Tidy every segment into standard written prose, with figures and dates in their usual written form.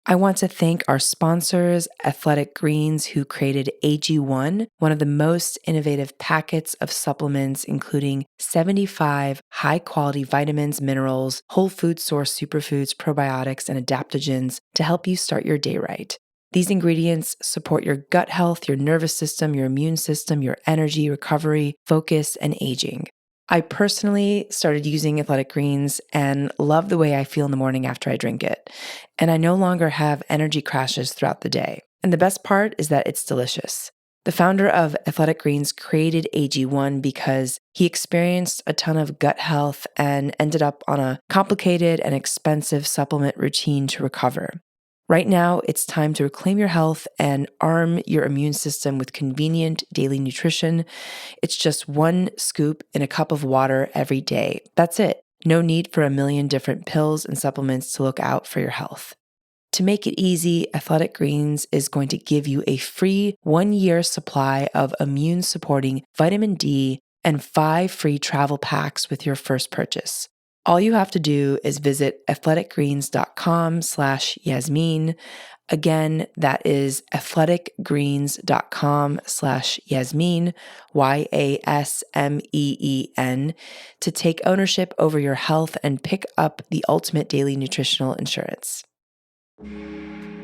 I want to thank our sponsors, Athletic Greens, who created AG1, one of the most innovative packets of supplements, including 75 high-quality vitamins, minerals, whole food source superfoods, probiotics, and adaptogens to help you start your day right. These ingredients support your gut health, your nervous system, your immune system, your energy, recovery, focus, and aging. I personally started using Athletic Greens and love the way I feel in the morning after I drink it. And I no longer have energy crashes throughout the day. And the best part is that it's delicious. The founder of Athletic Greens created AG1 because he experienced a ton of gut health and ended up on a complicated and expensive supplement routine to recover. Right now, it's time to reclaim your health and arm your immune system with convenient daily nutrition. It's just one scoop in a cup of water every day. That's it. No need for a million different pills and supplements to look out for your health. To make it easy, Athletic Greens is going to give you a free 1-year supply of immune-supporting vitamin D and 5 free travel packs with your first purchase. All you have to do is visit athleticgreens.com/Yasmin. Again, that is athleticgreens.com/Yasmin, YASMEEN, to take ownership over your health and pick up the ultimate daily nutritional insurance.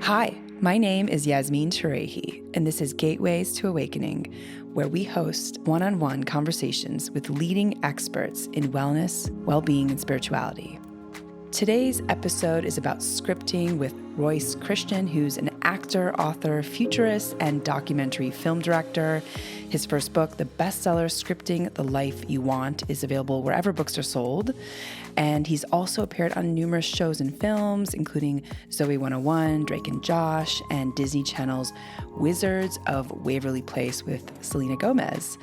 Hi, my name is Yasmin Tarehi, and this is Gateways to Awakening, where we host one-on-one conversations with leading experts in wellness, well-being, and spirituality. Today's episode is about scripting with Royce Christyn, who's an actor, author, futurist, and documentary film director. His first book, the bestseller Scripting the Life You Want, is available wherever books are sold. And he's also appeared on numerous shows and films, including Zoey 101, Drake and Josh, and Disney Channel's Wizards of Waverly Place with Selena Gomez.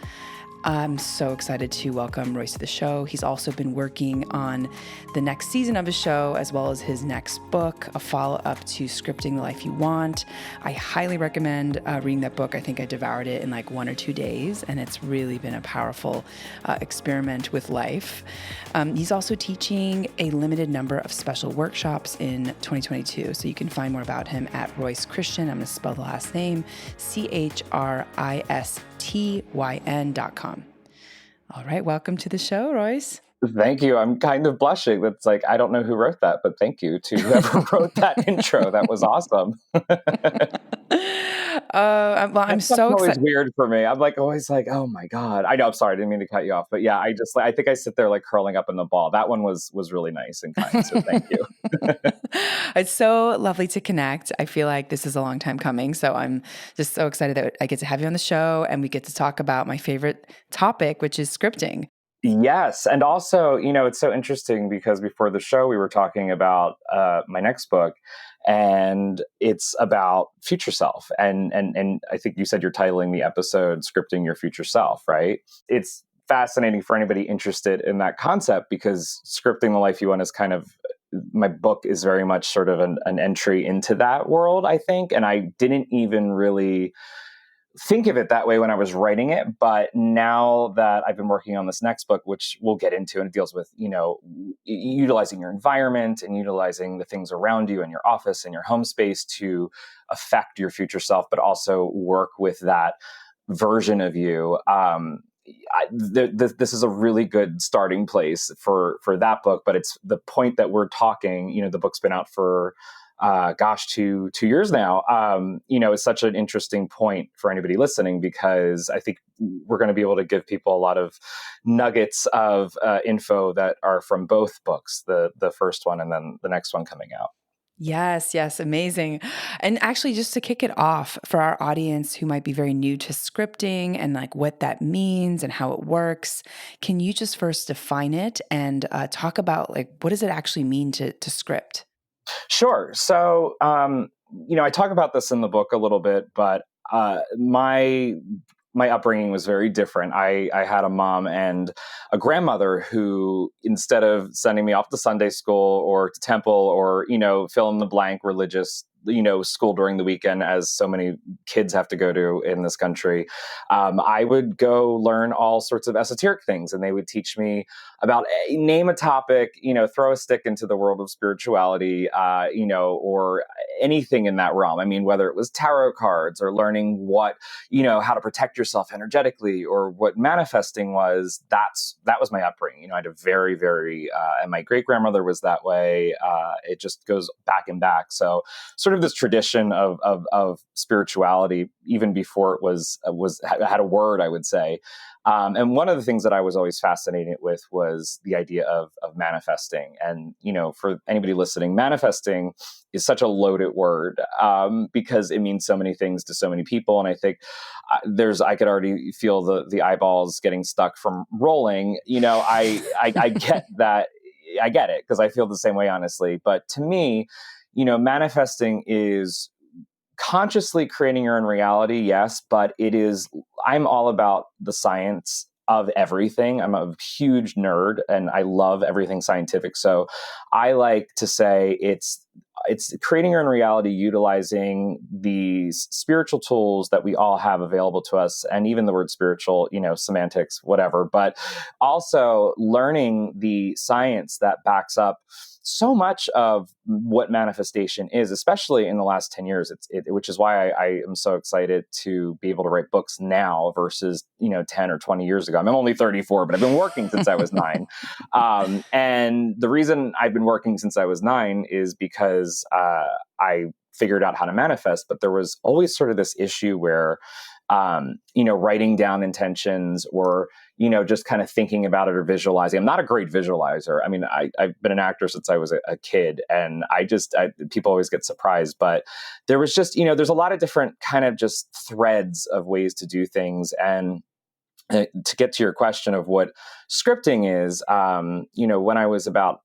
I'm so excited to welcome Royce to the show. He's also been working on the next season of his show, as well as his next book, a follow-up to Scripting the Life You Want. I highly recommend reading that book. I think I devoured it in like 1 or 2 days, and it's really been a powerful experiment with life. He's also teaching a limited number of special workshops in 2022, so you can find more about him at Royce Christyn. I'm going to spell the last name, CHRISTYN.com. All right, welcome to the show, Royce. Thank you. I'm kind of blushing. That's like, I don't know who wrote that, but thank you to whoever wrote that intro. That was awesome. Well, I'm so always excited. weird for me. I'm like always like, oh my God. I know. I'm sorry. I didn't mean to cut you off, but yeah, I think I sit there like curling up in the ball. That one was really nice and kind. So thank you. It's so lovely to connect. I feel like this is a long time coming. So I'm just so excited that I get to have you on the show and we get to talk about my favorite topic, which is scripting. Yes. And also, it's so interesting because before the show, we were talking about my next book, and it's about future self. And I think you said you're titling the episode Scripting Your Future Self, right? It's fascinating for anybody interested in that concept because Scripting the Life You Want is kind of, my book is very much sort of an entry into that world, I think. And I didn't even really think of it that way when I was writing it. But now that I've been working on this next book, which we'll get into, and it deals with, utilizing your environment and utilizing the things around you in your office and your home space to affect your future self, but also work with that version of you. This is a really good starting place for that book, but it's the point that we're talking, the book's been out for 2 years now. It's such an interesting point for anybody listening because I think we're going to be able to give people a lot of nuggets of info that are from both books, the first one and then the next one coming out. Yes, amazing. And actually, just to kick it off for our audience who might be very new to scripting and like what that means and how it works, can you just first define it and talk about like what does it actually mean to script? Sure. So, I talk about this in the book a little bit, but my upbringing was very different. I had a mom and a grandmother who, instead of sending me off to Sunday school or to temple or, fill in the blank religious school during the weekend, as so many kids have to go to in this country, I would go learn all sorts of esoteric things, and they would teach me about name a topic, throw a stick into the world of spirituality, or anything in that realm. I mean, whether it was tarot cards or learning what, how to protect yourself energetically, or what manifesting was. That was my upbringing. I had a very, very, and my great grandmother was that way. It just goes back and back. So sort of this tradition of spirituality, even before it had a word, I would say. And one of the things that I was always fascinated with was the idea of manifesting. And, for anybody listening, manifesting is such a loaded word, because it means so many things to so many people. And I think I could already feel the eyeballs getting stuck from rolling. I get that. I get it, because I feel the same way, honestly. But to me, manifesting is consciously creating your own reality, yes, but I'm all about the science of everything. I'm a huge nerd and I love everything scientific. So I like to say it's creating your own reality, utilizing these spiritual tools that we all have available to us. And even the word spiritual, semantics, whatever, but also learning the science that backs up so much of what manifestation is, especially in the last 10 years, which is why I am so excited to be able to write books now versus, 10 or 20 years ago. I'm only 34, but I've been working since I was 9. And the reason I've been working since I was 9 is because I figured out how to manifest, but there was always sort of this issue where, writing down intentions or, just kind of thinking about it or visualizing. I'm not a great visualizer. I mean, I've been an actor since I was a kid, and people always get surprised, but there was just, there's a lot of different kind of just threads of ways to do things. And to get to your question of what scripting is, when I was about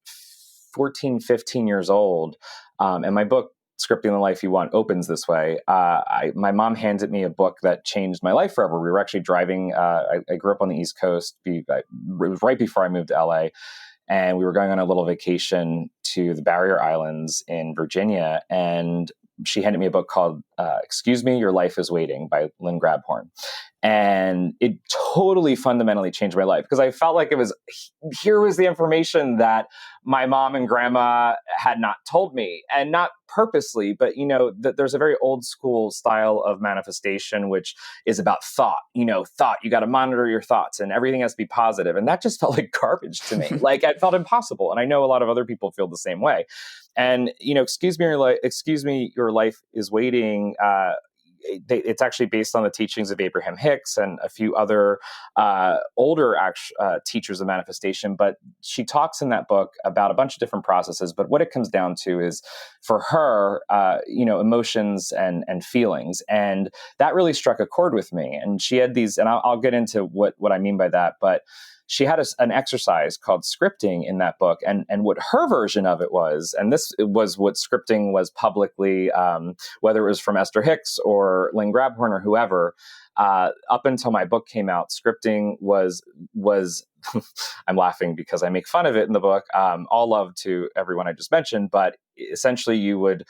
14, 15 years old, and my book, Scripting the Life You Want, opens this way. My mom handed me a book that changed my life forever. We were actually driving. I grew up on the East Coast. It was right before I moved to LA. And we were going on a little vacation to the Barrier Islands in Virginia. And she handed me a book called Excuse Me, Your Life is Waiting by Lynn Grabhorn. And it totally fundamentally changed my life, because I felt like here was the information that my mom and grandma had not told me, and not purposely, but, that there's a very old school style of manifestation, which is about thought, thought, you got to monitor your thoughts and everything has to be positive. And that just felt like garbage to me. Like, it felt impossible. And I know a lot of other people feel the same way. And, excuse me, your life is waiting. It's actually based on the teachings of Abraham Hicks and a few other older teachers of manifestation. But she talks in that book about a bunch of different processes. But what it comes down to is, for her, emotions and feelings. And that really struck a chord with me. And she had these, and I'll get into what I mean by that. But she had an exercise called scripting in that book. And what her version of it was, and this was what scripting was publicly, whether it was from Esther Hicks or Lynn Grabhorn or whoever, up until my book came out, scripting was I'm laughing because I make fun of it in the book. All love to everyone I just mentioned, but essentially you would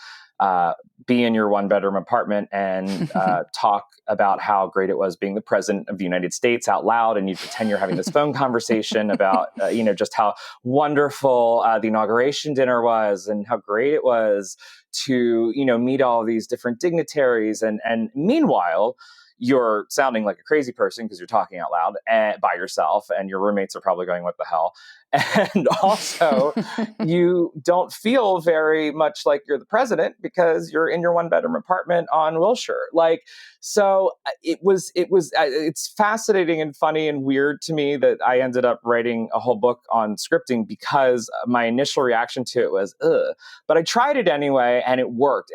be in your one-bedroom apartment and talk about how great it was being the president of the United States out loud, and you pretend you're having this phone conversation about just how wonderful the inauguration dinner was and how great it was to meet all these different dignitaries, and meanwhile you're sounding like a crazy person because you're talking out loud and by yourself, and your roommates are probably going, what the hell? And also you don't feel very much like you're the president because you're in your one-bedroom apartment on Wilshire. So it's fascinating and funny and weird to me that I ended up writing a whole book on scripting, because my initial reaction to it was, ugh. But I tried it anyway, and it worked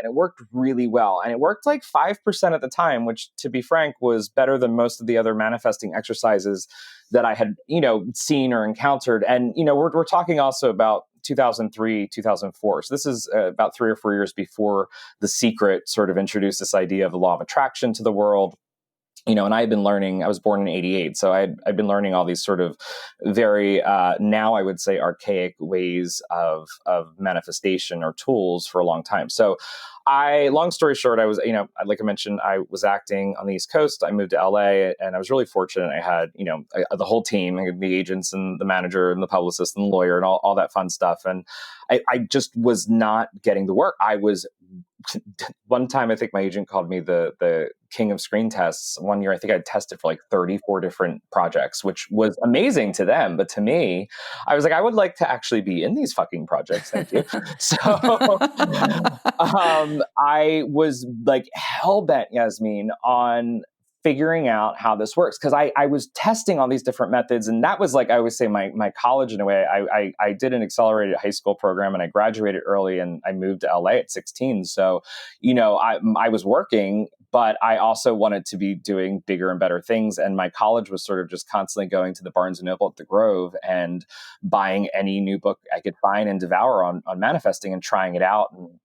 really well. And it worked like 5% at the time, which, to be frank, was better than most of the other manifesting exercises that I had, seen or encountered. And, we're talking also about 2003, 2004. So this is about 3 or 4 years before The Secret sort of introduced this idea of the law of attraction to the world. and I had been learning, I was born in 88. So I'd been learning all these sort of very, now I would say archaic ways of manifestation or tools for a long time. So long story short, I was, like I mentioned, I was acting on the East Coast. I moved to LA and I was really fortunate. I had, the whole team, the agents and the manager and the publicist and the lawyer and all that fun stuff. And I just was not getting the work. One time, I think my agent called me the king of screen tests. One year, I think I tested for like 34 different projects, which was amazing to them. But to me, I was like, I would like to actually be in these fucking projects. Thank you. So I was like hell bent, Yasmin, on figuring out how this works, because I was testing all these different methods, and that was like, I always say, my college in a way. I did an accelerated high school program and I graduated early, and I moved to LA at 16. So I was working, but I also wanted to be doing bigger and better things, and my college was sort of just constantly going to the Barnes and Noble at the Grove and buying any new book I could find and devour on manifesting and trying it out. And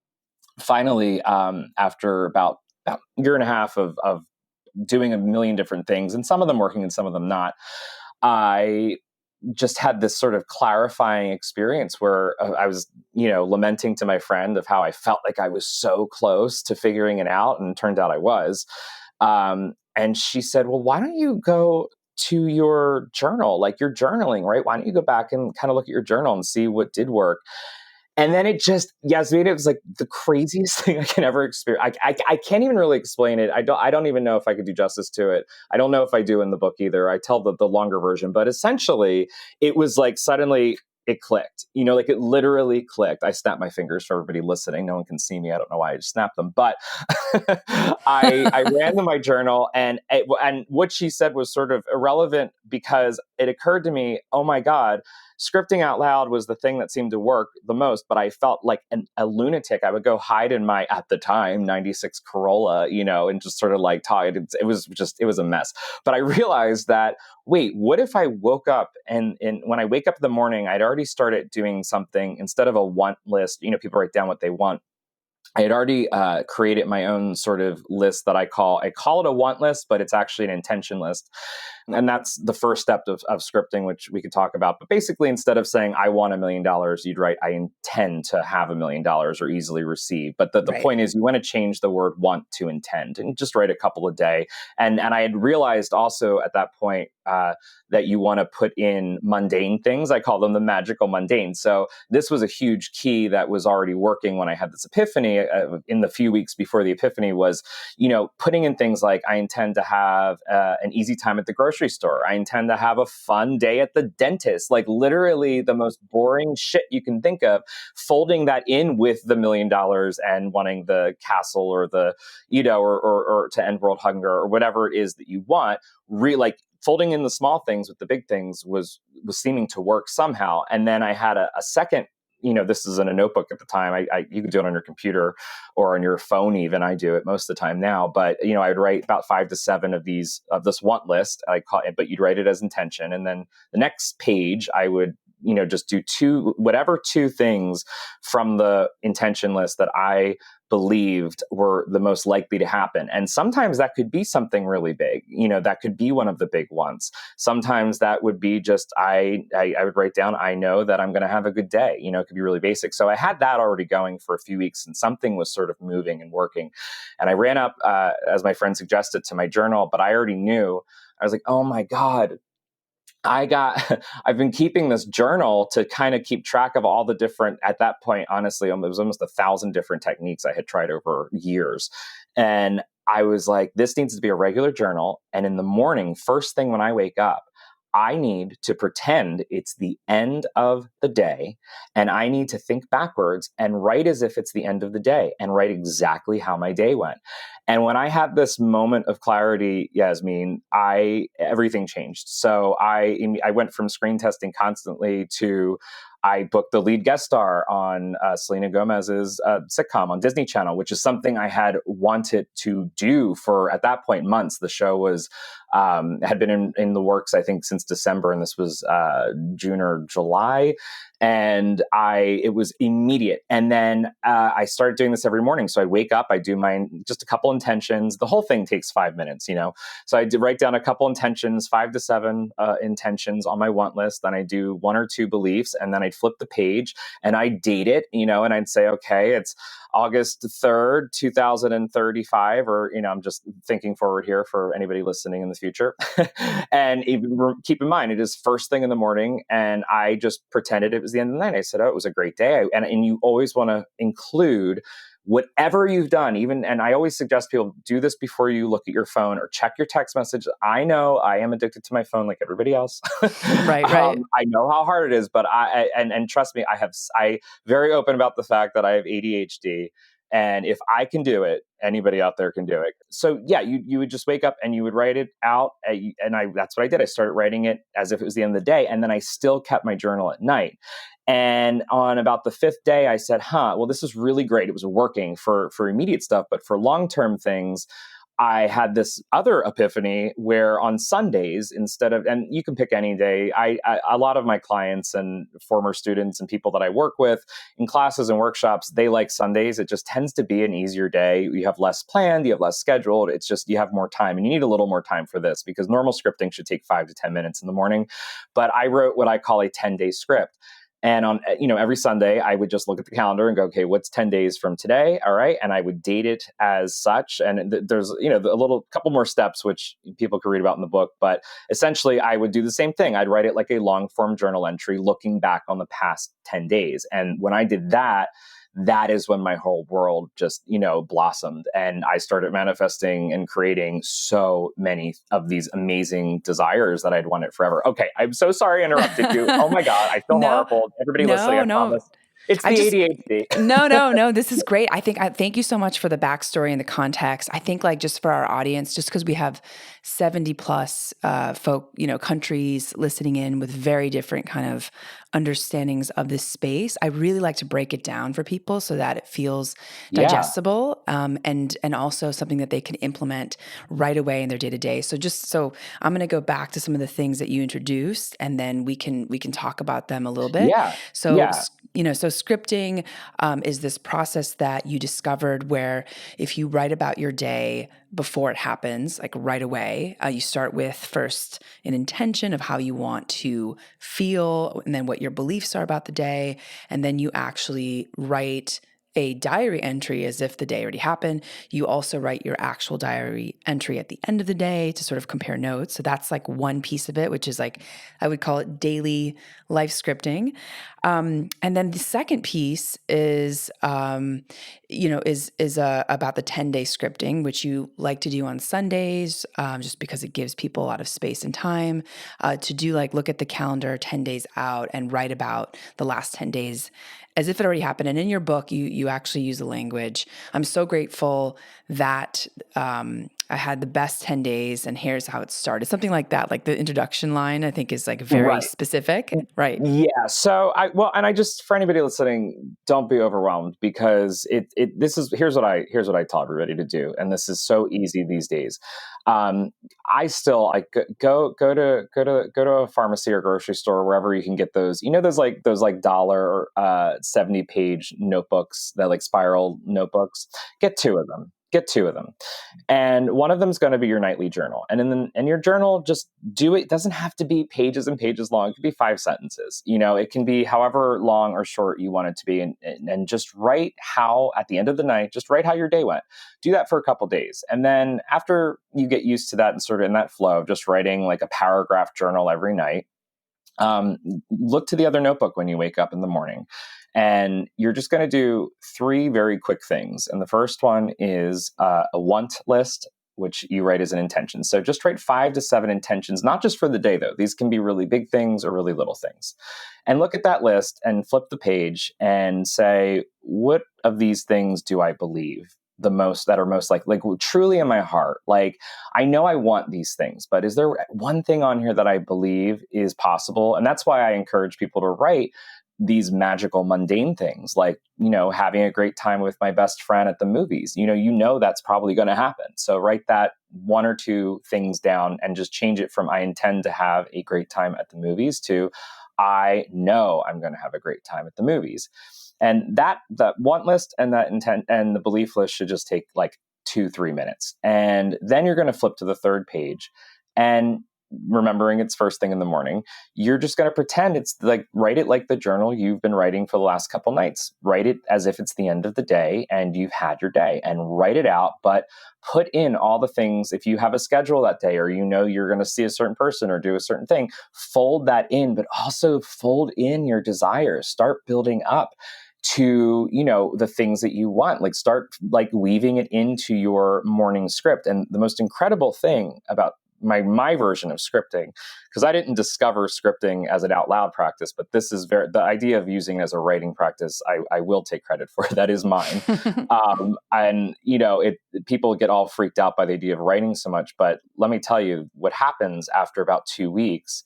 finally, after about a year and a half of doing a million different things, and some of them working and some of them not, I just had this sort of clarifying experience where I was, lamenting to my friend of how I felt like I was so close to figuring it out, and it turned out I was. And she said, well, why don't you go to your journal? Like, you're journaling, right? Why don't you go back and kind of look at your journal and see what did work? And then Yasmin, it was like the craziest thing I can ever experience. I can't even really explain it. I don't even know if I could do justice to it. I don't know if I do in the book either. I tell the longer version, but essentially it was like suddenly it clicked, like it literally clicked. I snapped my fingers for everybody listening. No one can see me. I don't know why I just snapped them, but I ran to my journal, and what she said was sort of irrelevant, because it occurred to me, oh my God, scripting out loud was the thing that seemed to work the most, but I felt like a lunatic. I would go hide in my, at the time, 96 Corolla, and just sort of like talk. It was a mess. But I realized that, wait, what if I woke up and when I wake up in the morning, I'd already started doing something instead of a want list. People write down what they want. I had already created my own sort of list that I call it a want list, but it's actually an intention list. And that's the first step of scripting, which we could talk about. But basically, instead of saying, I want $1 million, you'd write, I intend to have $1 million or easily receive. But the Right. point is, you want to change the word want to intend, and just write a couple a day. And I had realized also at that point that you want to put in mundane things. I call them the magical mundane. So this was a huge key that was already working when I had this epiphany in the few weeks before the epiphany was, putting in things like, I intend to have an easy time at the grocery store. I intend to have a fun day at the dentist. Like literally the most boring shit you can think of, folding that in with the $1 million and wanting the castle or the, or to end world hunger or whatever it is that you want. Like folding in the small things with the big things was seeming to work somehow. And then I had a second, this is in a notebook at the time. You could do it on your computer or on your phone even. I do it most of the time now. But, I would write about 5 to 7 of this want list. But you'd write it as intention. And then the next page, I would, just do two things from the intention list that I believed were the most likely to happen. And sometimes that could be something really big, that could be one of the big ones. Sometimes that would be just, I would write down, I know that I'm going to have a good day. It could be really basic. So I had that already going for a few weeks, and something was sort of moving and working. And I ran up, as my friend suggested, to my journal, but I already knew. I was like, oh my God, I've been keeping this journal to kind of keep track of all the different, at that point, honestly, it was almost 1,000 different techniques I had tried over years. And I was like, this needs to be a regular journal. And in the morning, first thing when I wake up, I need to pretend it's the end of the day, and I need to think backwards and write as if it's the end of the day and write exactly how my day went. And when I had this moment of clarity, Yasmin, everything changed. So I went from screen testing constantly to, I booked the lead guest star on Selena Gomez's sitcom on Disney Channel, which is something I had wanted to do for, at that point, months. The show was had been in the works, I think, since December, and this was June or July. And it was immediate. And then I started doing this every morning. So I'd wake up, I do just a couple intentions. The whole thing takes 5 minutes, So I did write down a couple intentions, 5 to 7 intentions on my want list. Then I do 1 or 2 beliefs, and then I'd flip the page and I'd date it, and I'd say, okay, it's August 3rd, 2035, or, I'm just thinking forward here for anybody listening in the future. And keep in mind, it is first thing in the morning, and I just pretended it was the end of the night. I said, oh, it was a great day. And you always want to include whatever you've done, and I always suggest people do this before you look at your phone or check your text message. I know I am addicted to my phone like everybody else. Right. I know how hard it is, but and trust me, I very open about the fact that I have ADHD. And if I can do it, anybody out there can do it. So yeah, you would just wake up and you would write it out. That's what I did. I started writing it as if it was the end of the day. And then I still kept my journal at night. And on about the 5th day, I said, well, this is really great. It was working for immediate stuff, but for long-term things, I had this other epiphany where on Sundays, and you can pick any day, a lot of my clients and former students and people that I work with in classes and workshops, they like Sundays. It just tends to be an easier day. You have less planned, you have less scheduled. It's just, you have more time, and you need a little more time for this because normal scripting should take 5 to 10 minutes in the morning. But I wrote what I call a 10-day script. And on, every Sunday, I would just look at the calendar and go, okay, what's 10 days from today? All right. And I would date it as such. And there's, a couple more steps, which people can read about in the book. But essentially, I would do the same thing. I'd write it like a long form journal entry, looking back on the past 10 days. And when I did that, that is when my whole world just, blossomed. And I started manifesting and creating so many of these amazing desires that I'd wanted forever. Okay, I'm so sorry I interrupted you. Oh my God, I feel horrible. Everybody listening, I promise. It's the ADHD. No. This is great. I thank you so much for the backstory and the context. I think just for our audience, just because we have 70 plus countries listening in with very different kind of understandings of this space, I really like to break it down for people so that it feels digestible, and also something that they can implement right away in their day to day. So I'm going to go back to some of the things that you introduced, and then we can talk about them a little bit. So scripting is this process that you discovered where if you write about your day before it happens, like right away, you start with first an intention of how you want to feel, and then what your beliefs are about the day, and then you actually write a diary entry as if the day already happened. You also write your actual diary entry at the end of the day to sort of compare notes. So that's one piece of it, which is I would call it daily life scripting. And then the second piece is, about the 10-day scripting, which you like to do on Sundays, just because it gives people a lot of space and time to do look at the calendar 10 days out and write about the last 10 days as if it already happened. And in your book, you actually use the language. I'm so grateful that I had the best 10 days and here's how it started. Something like that, the introduction line, I think is very specific. Right. Yeah. So I just, for anybody listening, don't be overwhelmed because here's what I tell everybody to do. And this is so easy these days. I still go to a pharmacy or grocery store, wherever you can get those, those dollar or 70-page notebooks, that spiral notebooks. Get two of them. And one of them is going to be your nightly journal. And in your journal, just do it. It doesn't have to be pages and pages long. It could be 5 sentences. It can be however long or short you want it to be. And just write how, at the end of the night, just write how your day went. Do that for a couple days. And then after you get used to that and sort of in that flow of just writing a paragraph journal every night, look to the other notebook when you wake up in the morning. And you're just going to do 3 very quick things. And the first one is a want list, which you write as an intention. So just write 5 to 7 intentions, not just for the day, though. These can be really big things or really little things. And look at that list and flip the page and say, what of these things do I believe the most, that are most truly in my heart? I know I want these things, but is there one thing on here that I believe is possible? And that's why I encourage people to write these magical, mundane things, having a great time with my best friend at the movies. That's probably going to happen. So write that 1 or 2 things down and just change it from I intend to have a great time at the movies to I know I'm going to have a great time at the movies. And that want list and that intent and the belief list should just take like 2-3 minutes. And then you're going to flip to the third page, and remembering it's first thing in the morning, you're just going to pretend it's like, write it like the journal you've been writing for the last couple nights. Write it as if it's the end of the day and you've had your day, and write it out, but put in all the things. If you have a schedule that day, or you're going to see a certain person or do a certain thing, fold that in, but also fold in your desires. Start building up to, the things that you want. Like, start like weaving it into your morning script. And the most incredible thing about my version of scripting, because I didn't discover scripting as an out loud practice, but this is the idea of using it as a writing practice. I will take credit for it. That is mine. And people get all freaked out by the idea of writing so much, but let me tell you what happens after about 2 weeks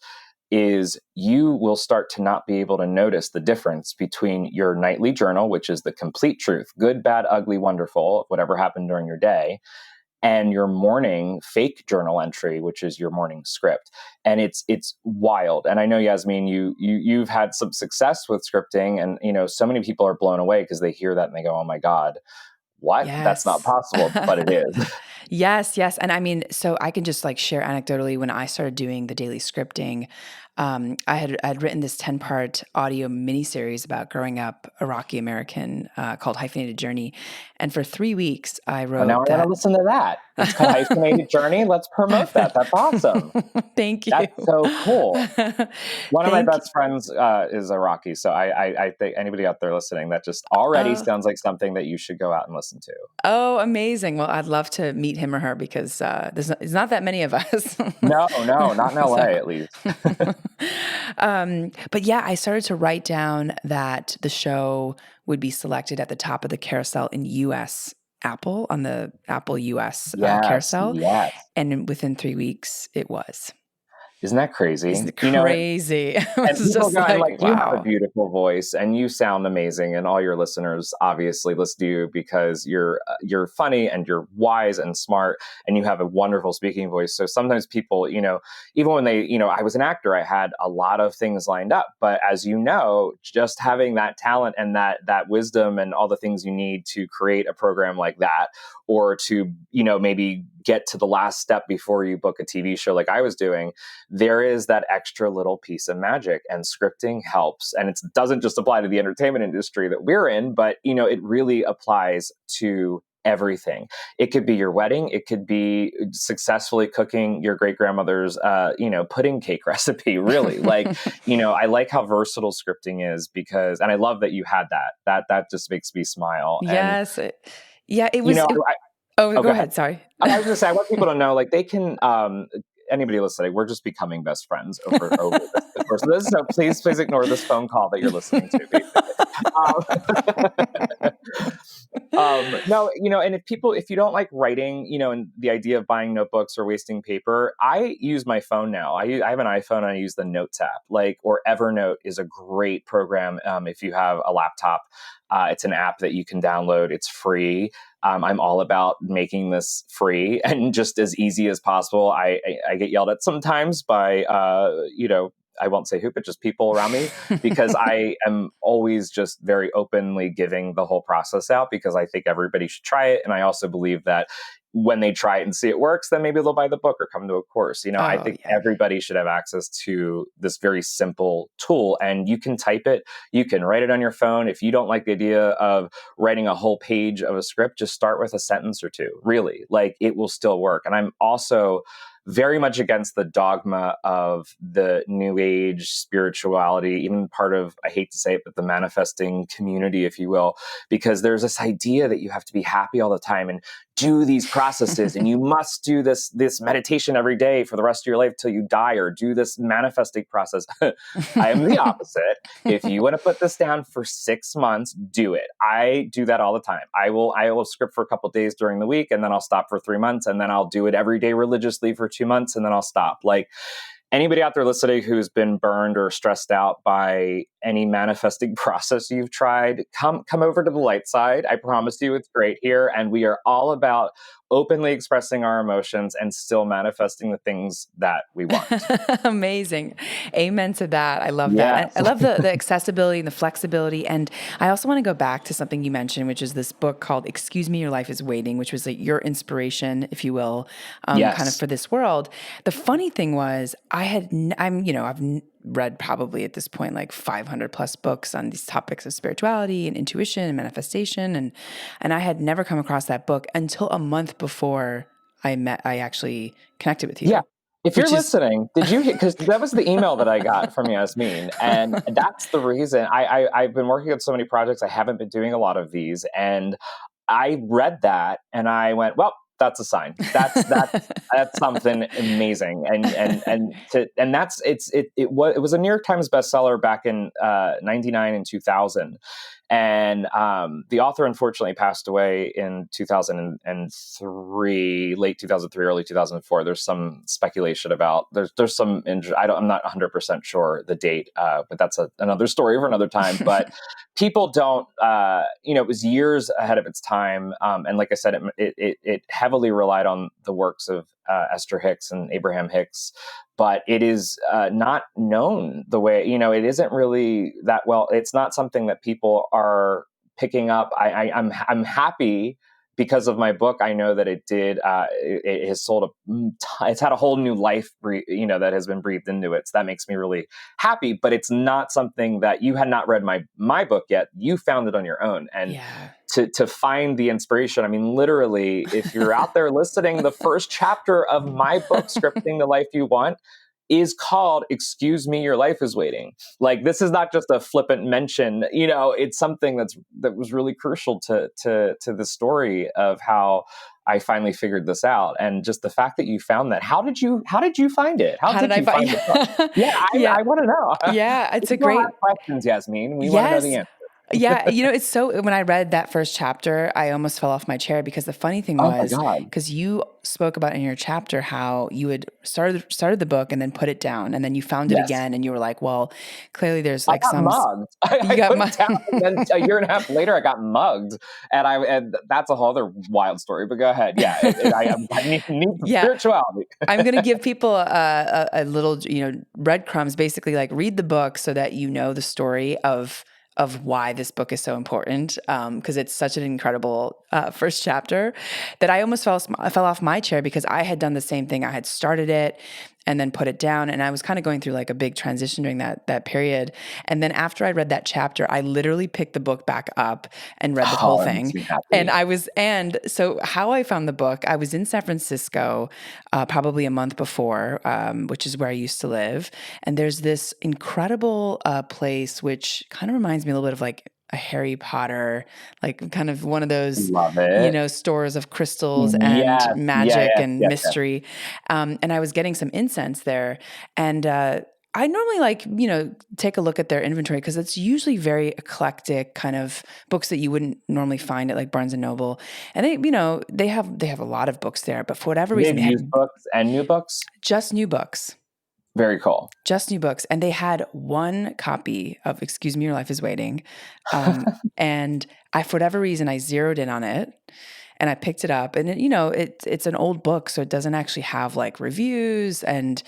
is you will start to not be able to notice the difference between your nightly journal, which is the complete truth, good, bad, ugly, wonderful, whatever happened during your day, and your morning fake journal entry, which is your morning script. And it's wild. And I know, Yasmin, you've had some success with scripting, and so many people are blown away because they hear that and they go, oh my God, what? Yes. That's not possible, but it is. Yes. And I mean, so I can just like share anecdotally, when I started doing the daily scripting, I'd written this 10-part audio miniseries about growing up Iraqi American called Hyphenated Journey. And for 3 weeks, I wrote now I want to listen to that. It's called Hyphenated Journey. Let's promote that. That's awesome. Thank you. That's so cool. One of my best friends is Iraqi. So I think anybody out there listening, that just already sounds like something that you should go out and listen to. Oh, amazing. Well, I'd love to meet him or her, because there's not that many of us. No, not in LA, at least. But yeah, I started to write down that the show would be selected at the top of the carousel in US Apple, on the Apple US carousel. Yes. And within 3 weeks, it was. Isn't that crazy? It's crazy. And people go, like, wow. You have a beautiful voice and you sound amazing, and all your listeners obviously listen to you because you're funny and you're wise and smart and you have a wonderful speaking voice. So sometimes people, even when they, I was an actor, I had a lot of things lined up, but as you know, just having that talent and that wisdom and all the things you need to create a program like that, or to, maybe get to the last step before you book a TV show like I was doing, there is that extra little piece of magic, and scripting helps. And it doesn't just apply to the entertainment industry that we're in, but, it really applies to everything. It could be your wedding. It could be successfully cooking your great grandmother's, pudding cake recipe. Really, like, I like how versatile scripting is, and I love that you had that. That just makes me smile. Yes. It was. Go ahead. Sorry. I was going to say, I want people to know, like, they can. Anybody listening, we're just becoming best friends over this course of this. So please ignore this phone call that you're listening to. No, and if you don't like writing, and the idea of buying notebooks or wasting paper, I use my phone now. I have an iPhone and I use the Notes app, or Evernote is a great program. If you have a laptop, it's an app that you can download. It's free. I'm all about making this free and just as easy as possible. I get yelled at sometimes by, I won't say who, but just people around me, because I am always just very openly giving the whole process out, because I think everybody should try it. And I also believe that when they try it and see it works, then maybe they'll buy the book or come to a course. I think everybody should have access to this very simple tool, and you can type it, you can write it on your phone. If you don't like the idea of writing a whole page of a script, just start with a sentence or two, really, like, it will still work. And I'm also very much against the dogma of the new age spirituality, even part of, I hate to say it, but the manifesting community, if you will, because there's this idea that you have to be happy all the time and do these processes and you must do this meditation every day for the rest of your life till you die, or do this manifesting process. I am the opposite. If you want to put this down for 6 months, do it. I do that all the time. I will script for a couple of days during the week, and then I'll stop for 3 months, and then I'll do it every day religiously for 2 months, and then I'll stop. Like, anybody out there listening who's been burned or stressed out by any manifesting process you've tried, come over to the light side. I promise you it's great here. And we are all about openly expressing our emotions and still manifesting the things that we want. Amazing. Amen to that. I love that. Yes. And I love the accessibility and the flexibility. And I also want to go back to something you mentioned, which is this book called Excuse Me, Your Life is Waiting, which was like your inspiration, if you will, Yes. kind of for this world. The funny thing was I've read probably at this point like 500 plus books on these topics of spirituality and intuition and manifestation. And I had never come across that book until a month before I actually connected with you. Yeah. If you're listening, did you hear? Because that was the email that I got from Yasmin. And that's the reason I've been working on so many projects. I haven't been doing a lot of these. And I read that and I went, well, that's a sign. That's something amazing. And that's, it was a New York Times bestseller back in 99 and 2000. And the author unfortunately passed away in 2003, late 2003, early 2004. There's some speculation about there's some I'm not 100% sure the date, but that's another story for another time. But people don't, it was years ahead of its time, and like I said, it heavily relied on the works of Esther Hicks and Abraham Hicks. But it is not known the way, it isn't really that well. It's not something that people are picking up. I'm happy because of my book. I know that it did. It has it's had a whole new life, that has been breathed into it. So that makes me really happy. But it's not something that you had not read my book yet. You found it on your own, and to find the inspiration. I mean, literally, if you're out there listening, the first chapter of my book, Scripting the Life You Want, is called Excuse Me, Your Life is Waiting. Like, this is not just a flippant mention, it's something that was really crucial to the story of how I finally figured this out. And just the fact that you found that. How did you find it? How did you find it? Yeah, I want to know. Yeah, it's a great questions, Yasmin. We want to know the answer. Yeah, it's so, when I read that first chapter, I almost fell off my chair, because the funny thing was, because you spoke about in your chapter how you had started the book and then put it down, and then you found it again, and you were like, well, clearly there's like mugged. I got mugged. Down, and then a year and a half later, I got mugged, and that's a whole other wild story. But go ahead. Yeah, I need spirituality. I'm going to give people a little, breadcrumbs, basically, like, read the book so that you know the story of why this book is so important, because it's such an incredible first chapter that I almost fell off my chair, because I had done the same thing. I had started it and then put it down, and I was kind of going through like a big transition during that period. And then after I read that chapter, I literally picked the book back up and read the whole thing. And so how I found the book, I was in San Francisco probably a month before, which is where I used to live. And there's this incredible place, which kind of reminds me a little bit of like a Harry Potter, like kind of one of those, stores of crystals and magic and mystery. And I was getting some incense there. And I normally take a look at their inventory, because it's usually very eclectic kind of books that you wouldn't normally find at like Barnes and Noble. And they have a lot of books there, but for whatever reason, they have used books and new books? Just new books. Very cool. Just new books. And they had one copy of Excuse Me, Your Life is Waiting. And for whatever reason, I zeroed in on it and I picked it up. And it's an old book, so it doesn't actually have like reviews. And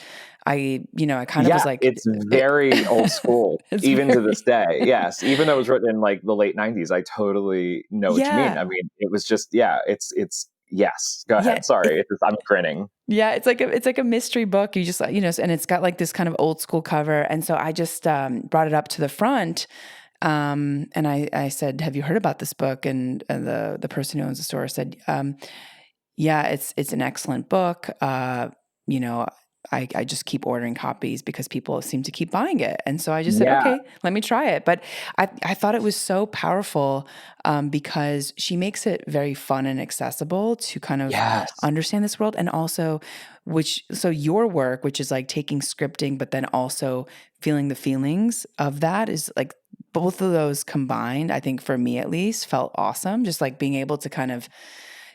I kind of was like, it's very old school, even to this day. Yes. Even though it was written in like the late 90s, I totally know what you mean. I mean, it was just, it's yes. Go ahead. Sorry. I'm grinning. Yeah. It's like a mystery book. You just, and it's got like this kind of old school cover. And so I just brought it up to the front. And I said, have you heard about this book? And the person who owns the store said, yeah, it's an excellent book. I just keep ordering copies because people seem to keep buying it. And so I just said, okay, let me try it. But I thought it was so powerful because she makes it very fun and accessible to kind of understand this world. And also, so your work, which is like taking scripting, but then also feeling the feelings of that, is like both of those combined, I think for me at least, felt awesome. Just like being able to kind of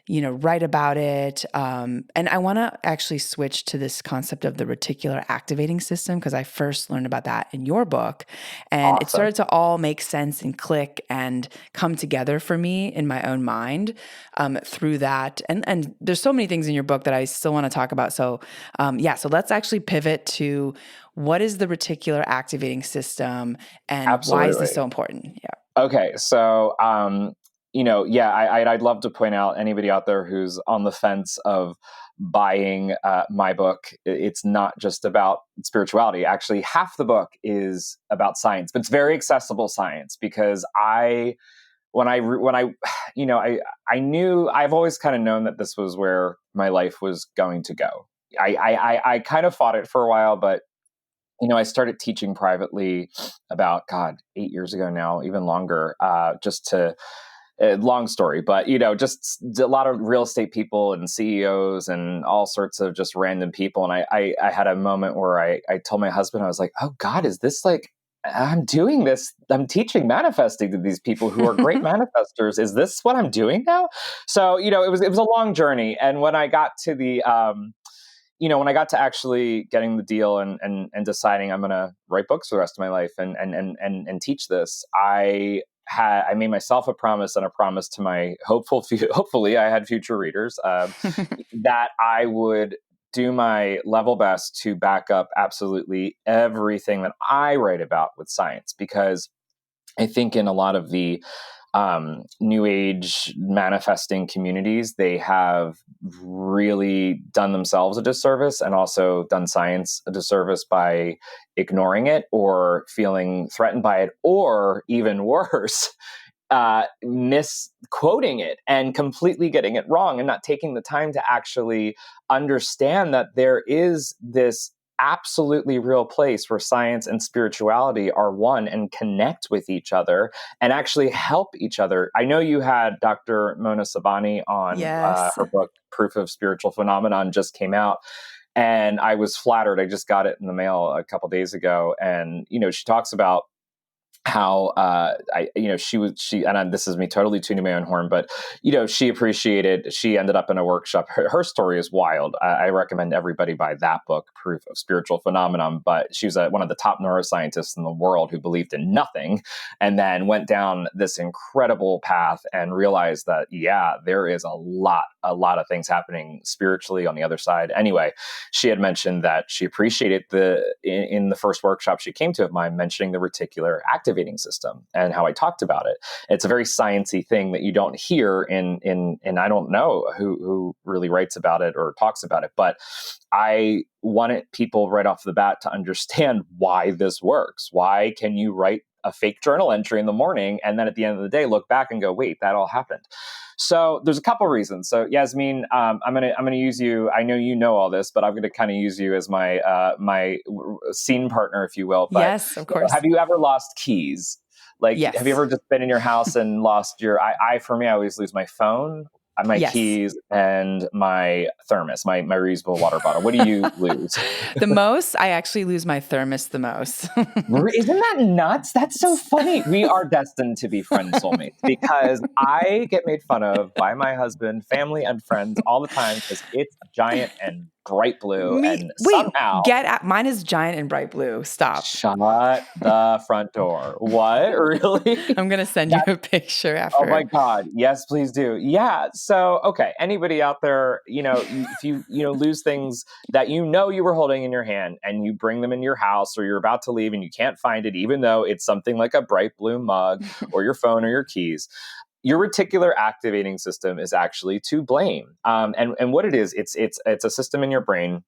write about it. And I want to actually switch to this concept of the reticular activating system, because I first learned about that in your book. And it Awesome. started to all make sense and click and come together for me in my own mind through that. And there's so many things in your book that I still want to talk about. So so let's actually pivot to what is the reticular activating system and why is this Absolutely. so important? Yeah. Okay, so I'd love to point out anybody out there who's on the fence of buying my book. It's not just about spirituality. Actually, half the book is about science, but it's very accessible science because I knew I've always kind of known that this was where my life was going to go. I kind of fought it for a while, but I started teaching privately about, God, 8 years ago now, even longer, long story, but, just a lot of real estate people and CEOs and all sorts of just random people. And I had a moment where I told my husband, I was like, oh God, is this like, I'm doing this. I'm teaching manifesting to these people who are great manifestors. Is this what I'm doing now? So, it was a long journey. And when I got to when I got to actually getting the deal and deciding I'm going to write books for the rest of my life and teach this, I made myself a promise and a promise to my hopefully I had future readers that I would do my level best to back up absolutely everything that I write about with science, because I think in a lot of the new age manifesting communities, they have really done themselves a disservice and also done science a disservice by ignoring it or feeling threatened by it, or even worse, misquoting it and completely getting it wrong and not taking the time to actually understand that there is this absolutely real place where science and spirituality are one and connect with each other and actually help each other. I know you had Dr. Mona Sabani on. Yes. Her book, Proof of Spiritual Phenomenon, just came out. And I was flattered. I just got it in the mail a couple days ago. And, she talks about how this is me totally tuning my own horn, but she ended up in a workshop. Her story is wild. I recommend everybody buy that book, Proof of Spiritual Phenomenon. But she was one of the top neuroscientists in the world who believed in nothing and then went down this incredible path and realized that there is a lot of things happening spiritually on the other side. Anyway, she had mentioned that she appreciated in the first workshop she came to of mine, mentioning the reticular activating system and how I talked about it. It's a very sciencey thing that you don't hear in I don't know who really writes about it or talks about it, but I wanted people right off the bat to understand why this works. Why can you write a fake journal entry in the morning and then at the end of the day look back and go, wait, that all happened? So there's a couple reasons. So Yasmin, I'm gonna use you. I know you know all this, but I'm gonna kind of use you as my scene partner, if you will. But Yes, of course. have you ever lost keys? Like, Yes. have you ever just been in your house and lost your? For me, I always lose my phone, my Yes. keys, and my thermos, my reusable water bottle. What do you lose? The most, I actually lose my thermos the most. Isn't that nuts? That's so funny. We are destined to be friend soulmates because I get made fun of by my husband, family, and friends all the time because it's giant and bright blue. And somehow, mine is giant and bright blue. Stop. Shut the front door. What? Really? I'm going to send you a picture after. Oh my God. Yes, please do. Yeah. So, okay. Anybody out there, if you lose things that you were holding in your hand and you bring them in your house or you're about to leave and you can't find it, even though it's something like a bright blue mug or your phone or your keys, your reticular activating system is actually to blame. And what it is, it's a system in your brain.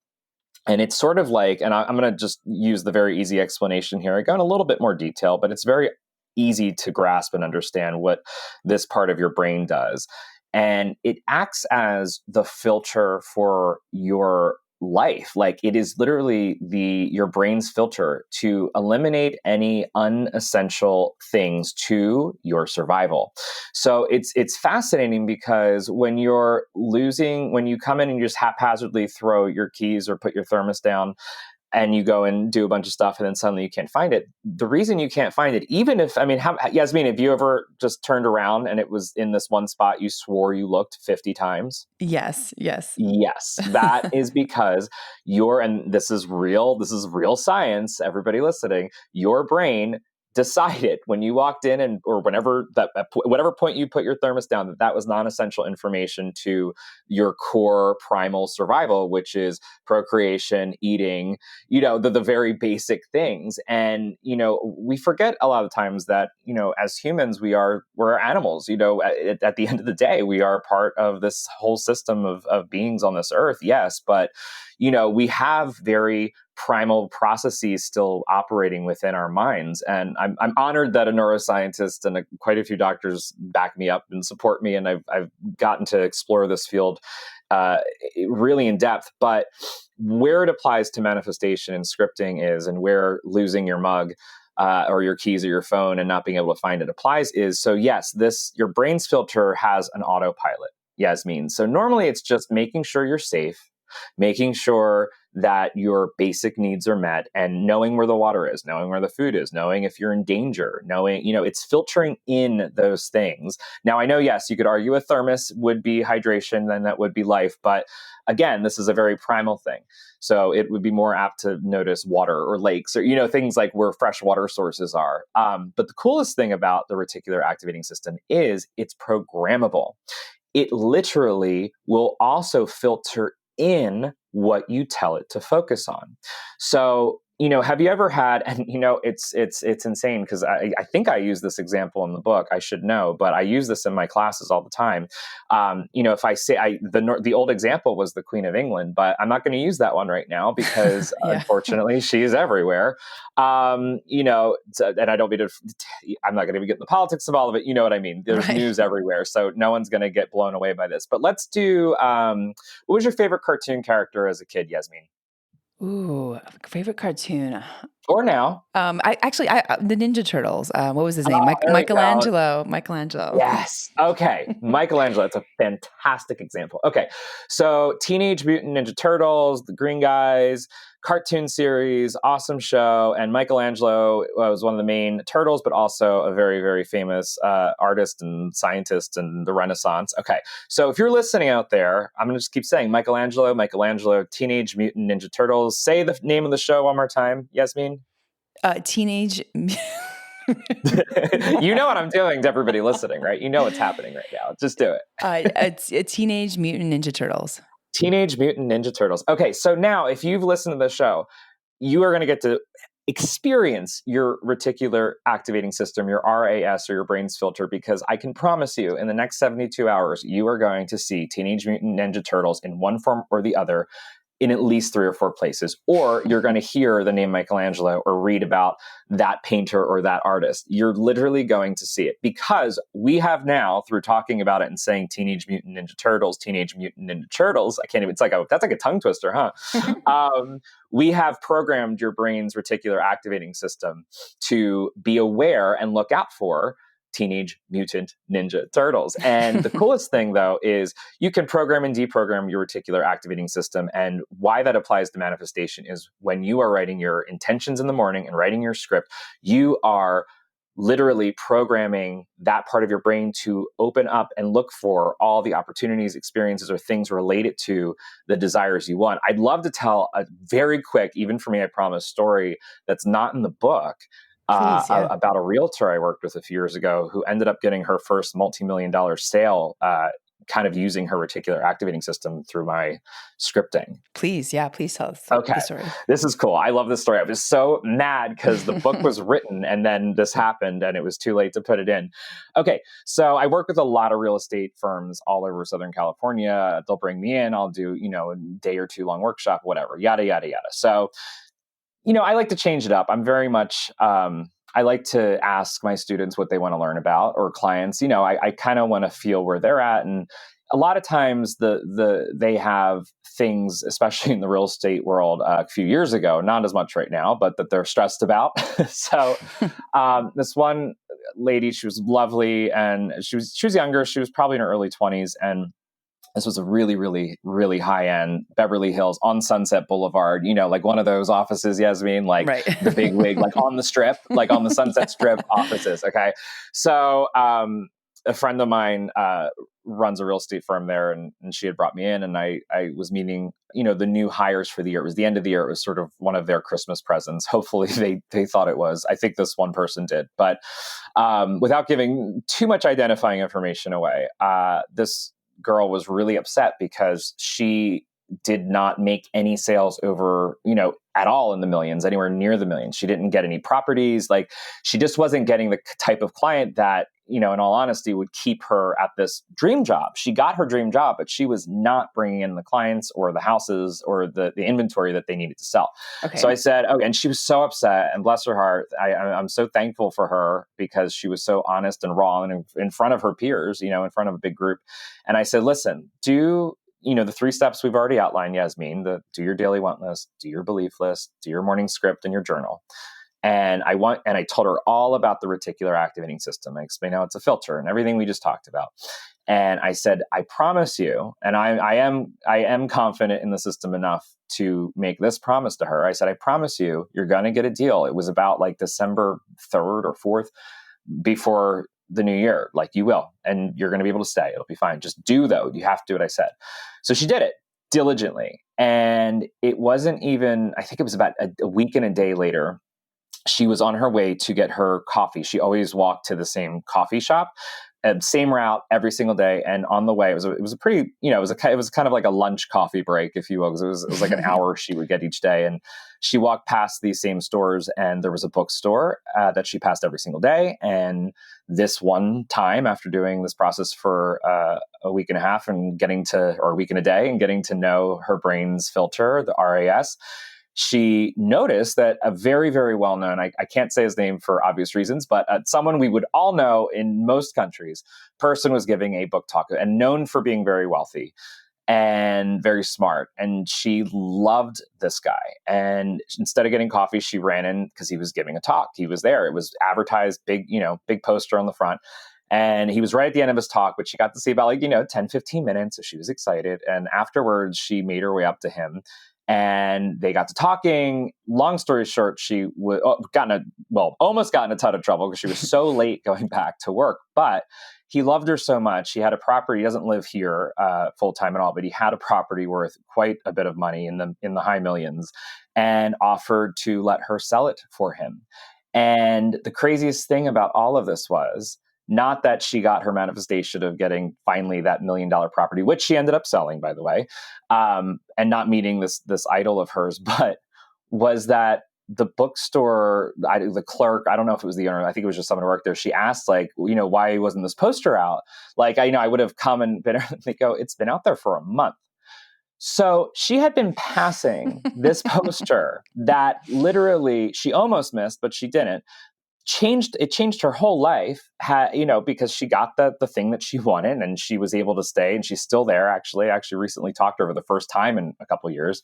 And it's sort of like, and I'm going to just use the very easy explanation here. I go in a little bit more detail, but it's very easy to grasp and understand what this part of your brain does. And it acts as the filter for your life. Like it is literally your brain's filter to eliminate any unessential things to your survival. So it's fascinating because when you come in and you just haphazardly throw your keys or put your thermos down, and you go and do a bunch of stuff and then suddenly you can't find it. The reason you can't find it, even if, Yasmin, have you ever just turned around and it was in this one spot you swore you looked 50 times? Yes. Yes, that is because and this is real science, everybody listening, your brain decided when you walked in or whatever point you put your thermos down, that was non-essential information to your core primal survival, which is procreation, eating, the very basic things. And, we forget a lot of times that, as humans, we're animals, at the end of the day, we are part of this whole system of beings on this earth. Yes. But, we have very primal processes still operating within our minds. And I'm honored that a neuroscientist and quite a few doctors back me up and support me. And I've gotten to explore this field really in depth. But where it applies to manifestation and scripting and where losing your mug or your keys or your phone and not being able to find it applies so yes, your brain's filter has an autopilot, Yasmin. So normally it's just making sure you're safe, making sure that your basic needs are met, and knowing where the water is, knowing where the food is, knowing if you're in danger, knowing, it's filtering in those things. Now, I know, yes, you could argue a thermos would be hydration, then that would be life. But again, this is a very primal thing. So it would be more apt to notice water or lakes or, things like where fresh water sources are. But the coolest thing about the reticular activating system is it's programmable. It literally will also filter in what you tell it to focus on. So, have you ever had, and it's insane because I think I use this example in the book, I should know, but I use this in my classes all the time. If I say the old example was the Queen of England, but I'm not going to use that one right now because unfortunately she's everywhere. And I don't mean to, I'm not going to be getting the politics of all of it. You know what I mean? There's news everywhere. So no one's going to get blown away by this, but let's do, what was your favorite cartoon character as a kid, Yasmin? Ooh, favorite cartoon. Or now. I the Ninja Turtles. What was his name? There we go. Michelangelo. Yes. Okay. Michelangelo. It's a fantastic example. Okay. So Teenage Mutant Ninja Turtles, the Green Guys, cartoon series, awesome show. And Michelangelo was one of the main turtles, but also a very, very famous artist and scientist in the Renaissance. Okay. So if you're listening out there, I'm going to just keep saying Michelangelo, Teenage Mutant Ninja Turtles. Say the name of the show one more time, Yasmin. Teenage. You know what I'm doing to everybody listening, right? You know what's happening right now. Just do it. It's Teenage Mutant Ninja Turtles. Teenage Mutant Ninja Turtles. Okay, so now if you've listened to the show, you are going to get to experience your reticular activating system, your RAS or your brain's filter, because I can promise you in the next 72 hours, you are going to see Teenage Mutant Ninja Turtles in one form or the other in at least 3 or 4 places, or you're going to hear the name Michelangelo or read about that painter or that artist. You're literally going to see it because we have now, through talking about it and saying Teenage Mutant Ninja Turtles, I can't even, that's like a tongue twister, huh? We have programmed your brain's reticular activating system to be aware and look out for Teenage Mutant Ninja Turtles. And the coolest thing, though, is you can program and deprogram your reticular activating system. And why that applies to manifestation is when you are writing your intentions in the morning and writing your script, you are literally programming that part of your brain to open up and look for all the opportunities, experiences, or things related to the desires you want. I'd love to tell a very quick, even for me, I promise, story that's not in the book. Please, yeah. About a realtor I worked with a few years ago who ended up getting her first multi-million-dollar sale kind of using her reticular activating system through my scripting. Please tell us the story. This is cool. I love this story. I was so mad because the book was written and then this happened and it was too late to put it in. Okay, so I work with a lot of real estate firms all over Southern California. They'll bring me in. I'll do, a day or 2 long workshop, whatever, yada, yada, yada. So I like to change it up. I'm very much, I like to ask my students what they want to learn about, or clients. I kind of want to feel where they're at. And a lot of times they have things, especially in the real estate world a few years ago, not as much right now, but that they're stressed about. So this one lady, she was lovely and she was younger. She was probably in her early 20s. And This was a really, really, really high end Beverly Hills on Sunset Boulevard, like one of those offices, Yasmin, like Right. the big wig, like on the strip, like on the Sunset Strip offices. Okay. So, a friend of mine, runs a real estate firm there, and she had brought me in, and I was meeting, the new hires for the year. It was the end of the year. It was sort of one of their Christmas presents. Hopefully they thought it was. I think this one person did, but, without giving too much identifying information away, this girl was really upset because she did not make any sales over, at all in the millions, anywhere near the millions. She didn't get any properties. Like, she just wasn't getting the type of client that, in all honesty, would keep her at this dream job. She got her dream job, but she was not bringing in the clients or the houses or the inventory that they needed to sell. Okay. So I said, oh, and she was so upset, and bless her heart, I'm so thankful for her because she was so honest and raw and in front of her peers, in front of a big group. And I said, listen, do the 3 steps we've already outlined, Yasmin, do your daily want list, do your belief list, do your morning script and your journal. And I told her all about the reticular activating system. I explained how it's a filter and everything we just talked about. And I said, I promise you, and I am confident in the system enough to make this promise to her. I said, I promise you, you're going to get a deal. It was about like December 3rd or 4th before the new year. Like, you will, and you're going to be able to stay. It'll be fine. Just do though. You have to do what I said. So she did it diligently. And it wasn't even, I think it was about a week and a day later, she was on her way to get her coffee. She always walked to the same coffee shop, same route every single day. And on the way, it was a pretty, it was kind of like a lunch coffee break, if you will, because it was like an hour she would get each day. And she walked past these same stores, and there was a bookstore that she passed every single day. And this one time, after doing this process for a week and a half or a week and a day, and getting to know her brain's filter, the RAS, she noticed that a very, very well-known, I can't say his name for obvious reasons, but someone we would all know in most countries, person was giving a book talk and known for being very wealthy and very smart. And she loved this guy. And instead of getting coffee, she ran in because he was giving a talk. He was there. It was advertised, big poster on the front. And he was right at the end of his talk, but she got to see about 10, 15 minutes. So she was excited. And afterwards, she made her way up to him. And they got to talking. Long story short, she almost got in a ton of trouble because she was so late going back to work. But he loved her so much. He had a property. He doesn't live here full time at all, but he had a property worth quite a bit of money in the high millions, and offered to let her sell it for him. And the craziest thing about all of this was not that she got her manifestation of getting finally that $1 million property, which she ended up selling, by the way, and not meeting this idol of hers, but was that the bookstore, the clerk, I don't know if it was the owner, I think it was just someone who worked there. She asked, why wasn't this poster out? I would have come and been, they go, it's been out there for a month. So she had been passing this poster that literally she almost missed, but she didn't. It changed her whole life, because she got the thing that she wanted, and she was able to stay, and she's still there. Actually recently talked to her for the first time in a couple of years,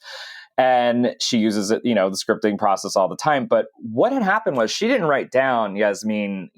and she uses it, the scripting process all the time. But what had happened was she didn't write down, Yasmin,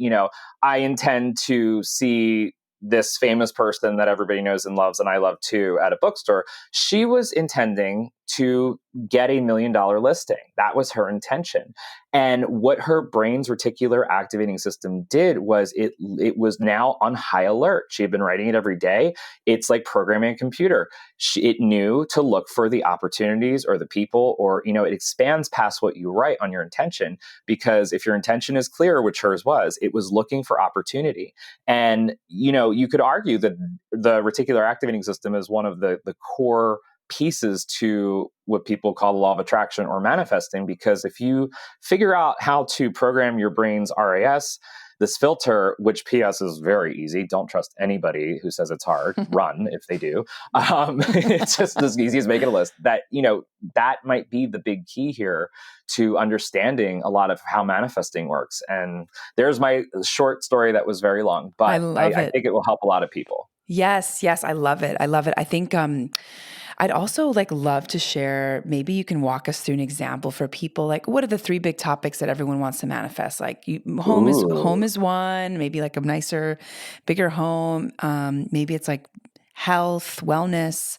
I intend to see this famous person that everybody knows and loves, and I love too, at a bookstore. She was intending to get $1 million listing. That was her intention. And what her brain's reticular activating system did was it was now on high alert. She had been writing it every day. It's like programming a computer. It knew to look for the opportunities or the people, or, it expands past what you write on your intention, because if your intention is clear, which hers was, it was looking for opportunity. And, you could argue that the reticular activating system is one of the core pieces to what people call the law of attraction or manifesting, because if you figure out how to program your brain's RAS, this filter, which PS is very easy. Don't trust anybody who says it's hard. Run if they do. It's just as easy as making a list. That, that might be the big key here to understanding a lot of how manifesting works. And there's my short story that was very long, but I think it will help a lot of people. Yes. I love it. I think I'd also love to share, maybe you can walk us through an example for people. What are the 3 big topics that everyone wants to manifest? Home is one, maybe a nicer, bigger home. Maybe it's health, wellness,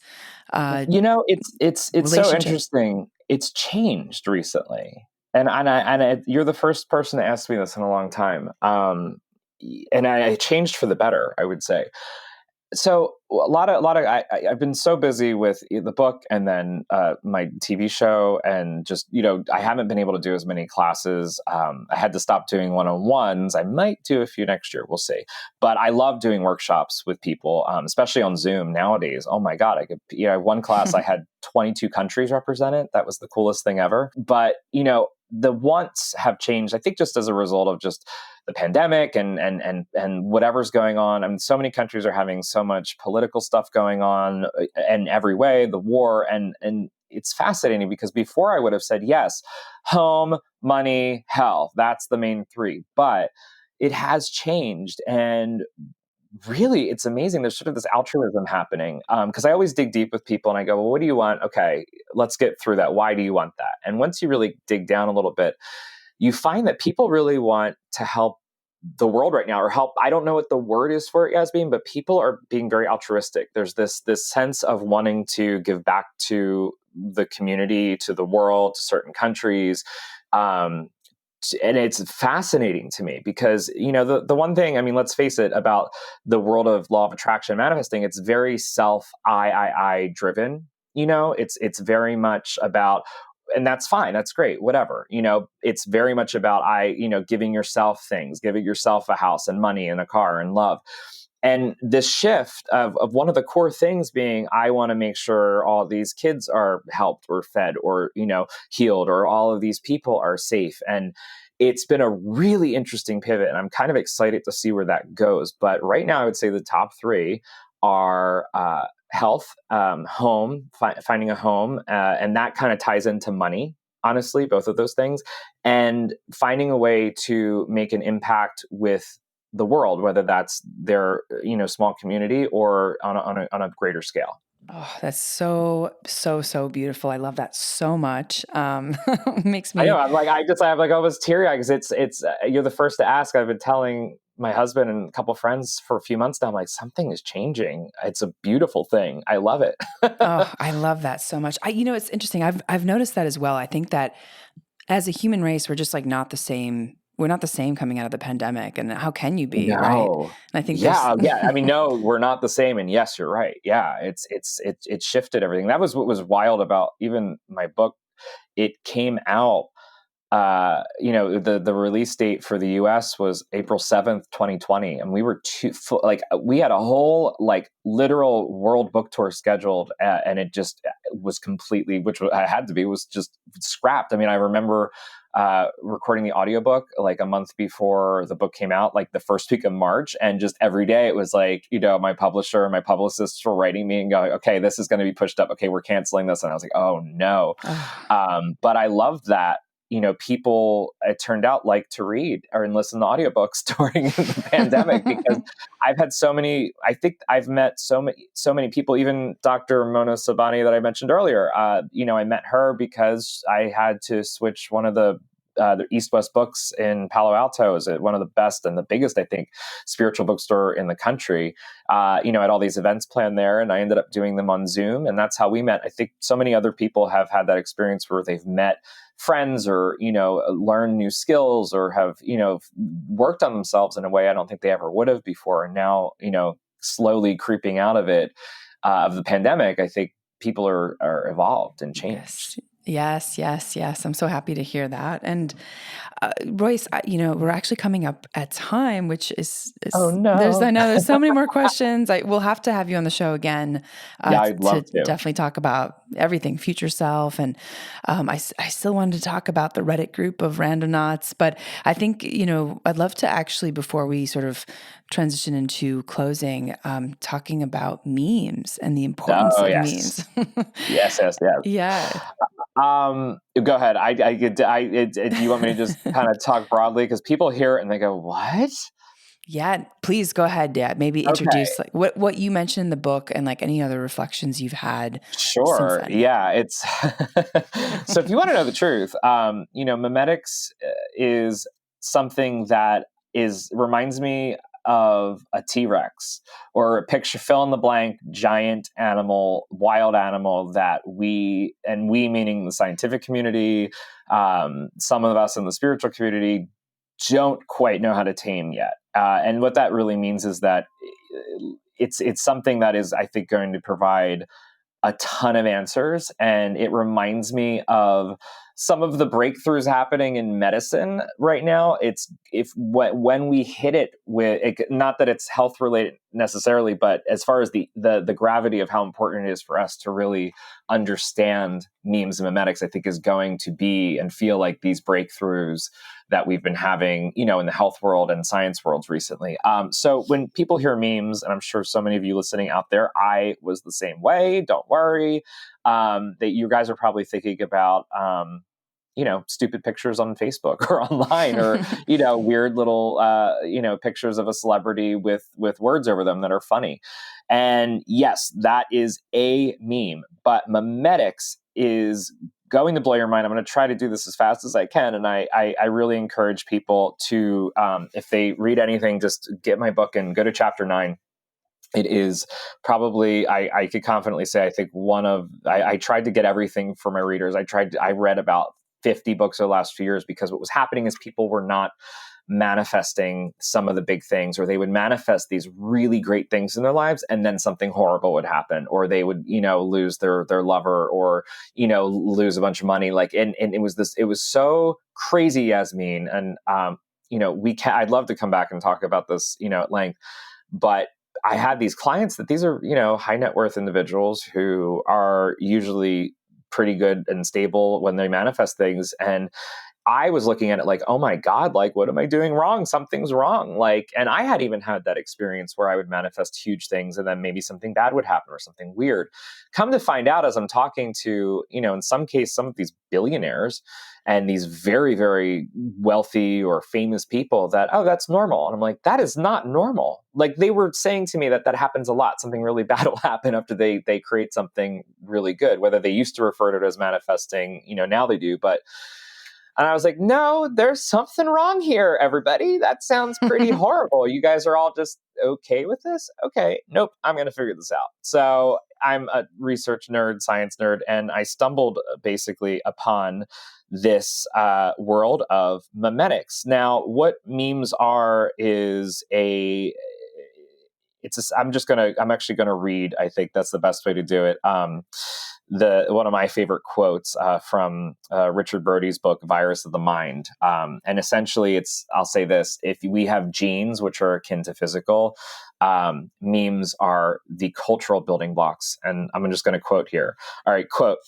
It's so relationships? interesting. It's changed recently, you're the first person to ask me this in a long time. And I changed for the better, I would say. So I've been so busy with the book and then my TV show, and just, I haven't been able to do as many classes. I had to stop doing one-on-ones. I might do a few next year. We'll see. But I love doing workshops with people, especially on Zoom nowadays. Oh my God. One class I had 22 countries represented. That was the coolest thing ever. But, the wants have changed, I think, just as a result of just the pandemic and whatever's going on. I mean, so many countries are having so much political stuff going on in every way, the war, and it's fascinating because before I would have said yes, home, money, health. That's the main three. But it has changed, and really, it's amazing. There's sort of this altruism happening, because I always dig deep with people and I go, well, what do you want? Okay, let's get through that. Why do you want that? And once you really dig down a little bit, you find that people really want to help the world right now, or help. I don't know what the word is for it, Yasmin, but people are being very altruistic. There's this sense of wanting to give back to the community, to the world, to certain countries. And it's fascinating to me because, the one thing, I mean, let's face it, about the world of law of attraction manifesting, it's very I driven. It's very much about, and that's fine. That's great. Whatever. It's very much about giving yourself things, giving yourself a house and money and a car and love. And this shift of one of the core things being, I want to make sure all these kids are helped or fed or, healed, or all of these people are safe. And it's been a really interesting pivot, and I'm kind of excited to see where that goes. But right now, I would say the top three are health, home, finding a home, and that kind of ties into money. Honestly, both of those things, and finding a way to make an impact with the world, whether that's their small community or on a greater scale. Oh, that's so beautiful. I love that so much. Makes I know. me, I have like almost teary eyed because it's you're the first to ask. I've been telling my husband and a couple friends for a few months now. I'm like, something is changing. It's a beautiful thing. I love it. oh, I love that so much. it's interesting. I've noticed that as well. I think that as a human race, we're just like not the same. We're not the same coming out of the pandemic. And how can you be, right? No. And I think there's, Yeah. I mean, no, we're not the same. And yes, you're right. Yeah, it shifted everything. That was what was wild about even my book. It came out. The release date for the US was April 7th, 2020. And we were we had a whole literal world book tour scheduled. And it just was completely, which I had to be, was just scrapped. I mean, I remember recording the audiobook a month before the book came out, the first week of March. And just every day it was my publisher and my publicists were writing me and going, okay, this is going to be pushed up. Okay, we're canceling this. And I was like, oh no. But I loved that. People, it turned out, like to read or listen to audiobooks during the pandemic because I think I've met so many people, even Dr. Mona Sabani that I mentioned earlier. I met her because I had to switch one of the East West Books in Palo Alto is one of the best and the biggest, I think, spiritual bookstore in the country. I had all these events planned there, and I ended up doing them on Zoom, and that's how we met. I think so many other people have had that experience where they've met friends or learned new skills or have worked on themselves in a way I don't think they ever would have before. And now slowly creeping out of it of the pandemic, I think people are evolved and changed. Yes. I'm so happy to hear that. And Royce, we're actually coming up at time, which is oh no. I know there's so many more questions. We'll have to have you on the show again. Yeah, I'd love to definitely talk about everything future self. And I still wanted to talk about the Reddit group of Randonauts, but I think, I'd love to actually, before we sort of transition into closing, talking about memes and the importance of memes. Yes. Yeah. Go ahead. Do you want me to just kind of talk broadly? Because people hear it and they go, what? Yeah, please go ahead. Yeah, maybe introduce what you mentioned in the book and any other reflections you've had. Sure. Yeah, it's so if you want to know the truth, memetics is something that reminds me of a T-Rex, or a picture, fill in the blank, giant animal, wild animal that we meaning the scientific community, some of us in the spiritual community don't quite know how to tame yet. And what that really means is that it's something that is, I think, going to provide a ton of answers. And it reminds me of some of the breakthroughs happening in medicine right now. When we hit it with it, not that it's health related necessarily, but as far as the gravity of how important it is for us to really understand memes and memetics, I think is going to be and feel like these breakthroughs that we've been having, in the health world and science worlds recently. So when people hear memes, and I'm sure so many of you listening out there, I was the same way. Don't worry. That you guys are probably thinking about, stupid pictures on Facebook or online, or, weird little, pictures of a celebrity with words over them that are funny. And yes, that is a meme, but memetics is going to blow your mind. I'm going to try to do this as fast as I can. And I really encourage people to, if they read anything, just get my book and go to chapter 9. It is probably, I could confidently say, I think I tried to get everything for my readers. I read about 50 books over the last few years, because what was happening is people were not manifesting some of the big things, or they would manifest these really great things in their lives, and then something horrible would happen, or they would, lose their lover, or, lose a bunch of money. And it was so crazy, Yasmin. And, I'd love to come back and talk about this, at length, but I had these clients that these are, high net worth individuals who are usually pretty good and stable when they manifest things. And I was looking at it like, oh my God, like, what am I doing wrong? Something's wrong. And I had even had that experience where I would manifest huge things, and then maybe something bad would happen, or something weird. Come to find out, as I'm talking to, in some case, some of these billionaires and these very, very wealthy or famous people, that, oh, that's normal. And I'm like, that is not normal. Like, they were saying to me that happens a lot. Something really bad will happen after they create something really good, whether they used to refer to it as manifesting, now they do. And I was like, no, there's something wrong here, everybody. That sounds pretty horrible. You guys are all just okay with this? Okay, nope, I'm going to figure this out. So I'm a research nerd, science nerd, and I stumbled basically upon this world of memetics. Now, what memes are is I'm actually going to read, I think that's the best way to do it. One of my favorite quotes from Richard Brody's book, Virus of the Mind. And essentially I'll say this: if we have genes, which are akin to physical, memes are the cultural building blocks. And I'm just going to quote here. All right, quote: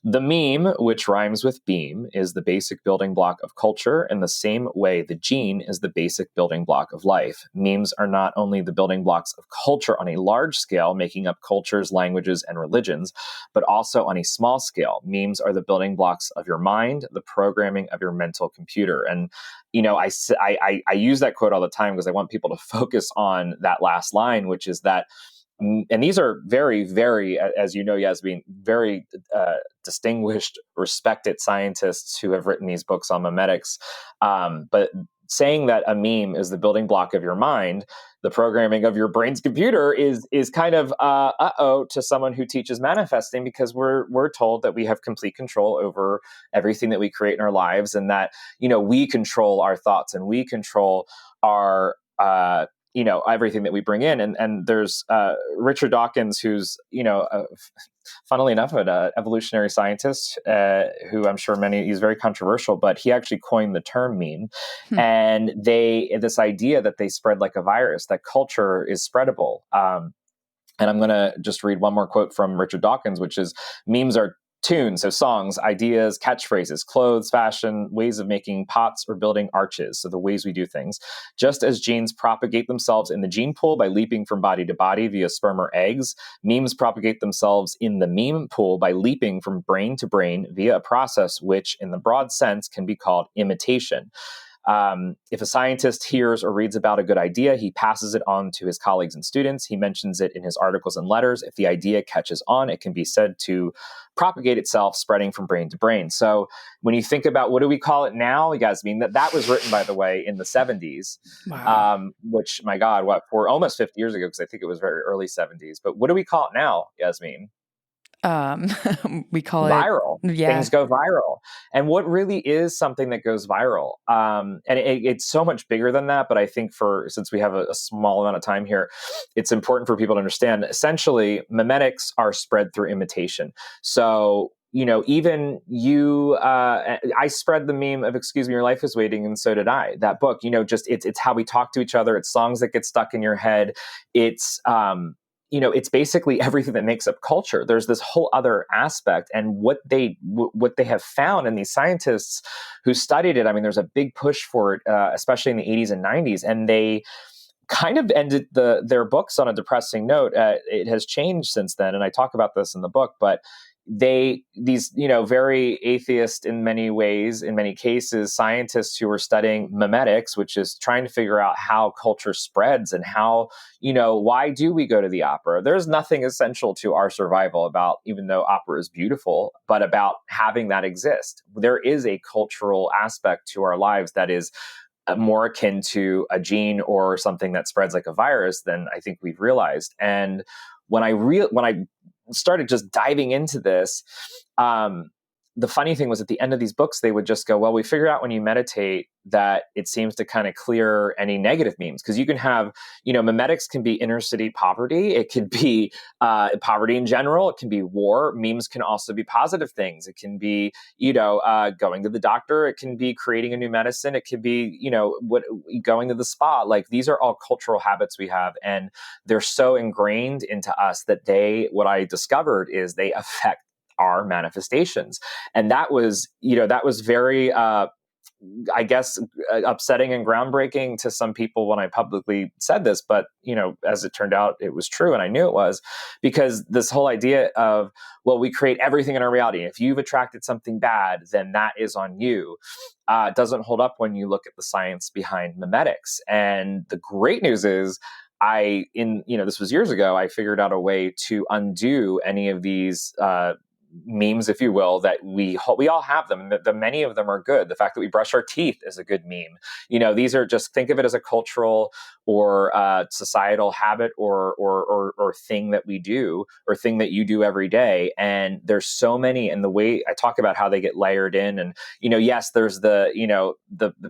"The meme, which rhymes with beam, is the basic building block of culture in the same way the gene is the basic building block of life. Memes are not only the building blocks of culture on a large scale, making up cultures, languages, and religions, but also on a small scale. Memes are the building blocks of your mind, the programming of your mental computer." And, I use that quote all the time because I want people to focus on that last line, which is that, and these are very, very, as you know, Yasmin, very distinguished, respected scientists who have written these books on memetics. But saying that a meme is the building block of your mind, the programming of your brain's computer, is kind of to someone who teaches manifesting, because we're told that we have complete control over everything that we create in our lives, and that we control our thoughts, and we control our everything that we bring in. And there's Richard Dawkins, who's, funnily enough, an evolutionary scientist, who I'm sure he's very controversial, but he actually coined the term meme. And this idea that they spread like a virus, that culture is spreadable. And I'm going to just read one more quote from Richard Dawkins, which is: "Memes are tunes, so songs, ideas, catchphrases, clothes, fashion, ways of making pots or building arches, so the ways we do things. Just as genes propagate themselves in the gene pool by leaping from body to body via sperm or eggs, memes propagate themselves in the meme pool by leaping from brain to brain via a process which, in the broad sense, can be called imitation." If a scientist hears or reads about a good idea, he passes it on to his colleagues and students. He mentions it in his articles and letters. If the idea catches on, it can be said to propagate itself, spreading from brain to brain. So when you think about what do we call it now, Yasmin, that was written, by the way, in the 70s, Wow. which, my God, for almost 50 years ago, because I think it was very early 70s. But what do we call it now, Yasmin? Um, we call it, Viral. yeah. Things go viral. And what really is something that goes viral? And it's so much bigger than that. But I think since we have a small amount of time here, it's important for people to understand. Essentially, memetics are spread through imitation. So, even you, I spread the meme of "Excuse me, your life is waiting," and so did I. That book, just it's how we talk to each other. It's songs that get stuck in your head. It's basically everything that makes up culture. There's this whole other aspect, and what they have found, and these scientists who studied it. I mean, there's a big push for it, especially in the 80s and 90s, and they kind of ended their books on a depressing note. It has changed since then, and I talk about this in the book, but these very atheist in many ways, in many cases, scientists who were studying memetics, which is trying to figure out how culture spreads and how, why do we go to the opera? There's nothing essential to our survival about, even though opera is beautiful, but about having that exist. There is a cultural aspect to our lives that is more akin to a gene or something that spreads like a virus than I think we've realized. And when I started just diving into this, the funny thing was at the end of these books, they would just go, well, we figured out when you meditate that it seems to kind of clear any negative memes. Because you can have, memetics can be inner city poverty. It could be poverty in general. It can be war. Memes can also be positive things. It can be, going to the doctor. It can be creating a new medicine. It could be, going to the spa. Like, these are all cultural habits we have. And they're so ingrained into us that what I discovered is they affect our manifestations. And that was very, I guess, upsetting and groundbreaking to some people when I publicly said this. But, as it turned out, it was true. And I knew it was, because this whole idea of, well, we create everything in our reality. If you've attracted something bad, then that is on you. Doesn't hold up when you look at the science behind memetics. And the great news is, this was years ago, I figured out a way to undo any of these memes, if you will, that we all have them. The many of them are good. The fact that we brush our teeth is a good meme. These are just, think of it as a cultural or societal habit or thing that we do, or thing that you do every day. And there's so many, and the way I talk about how they get layered in, and yes, there's the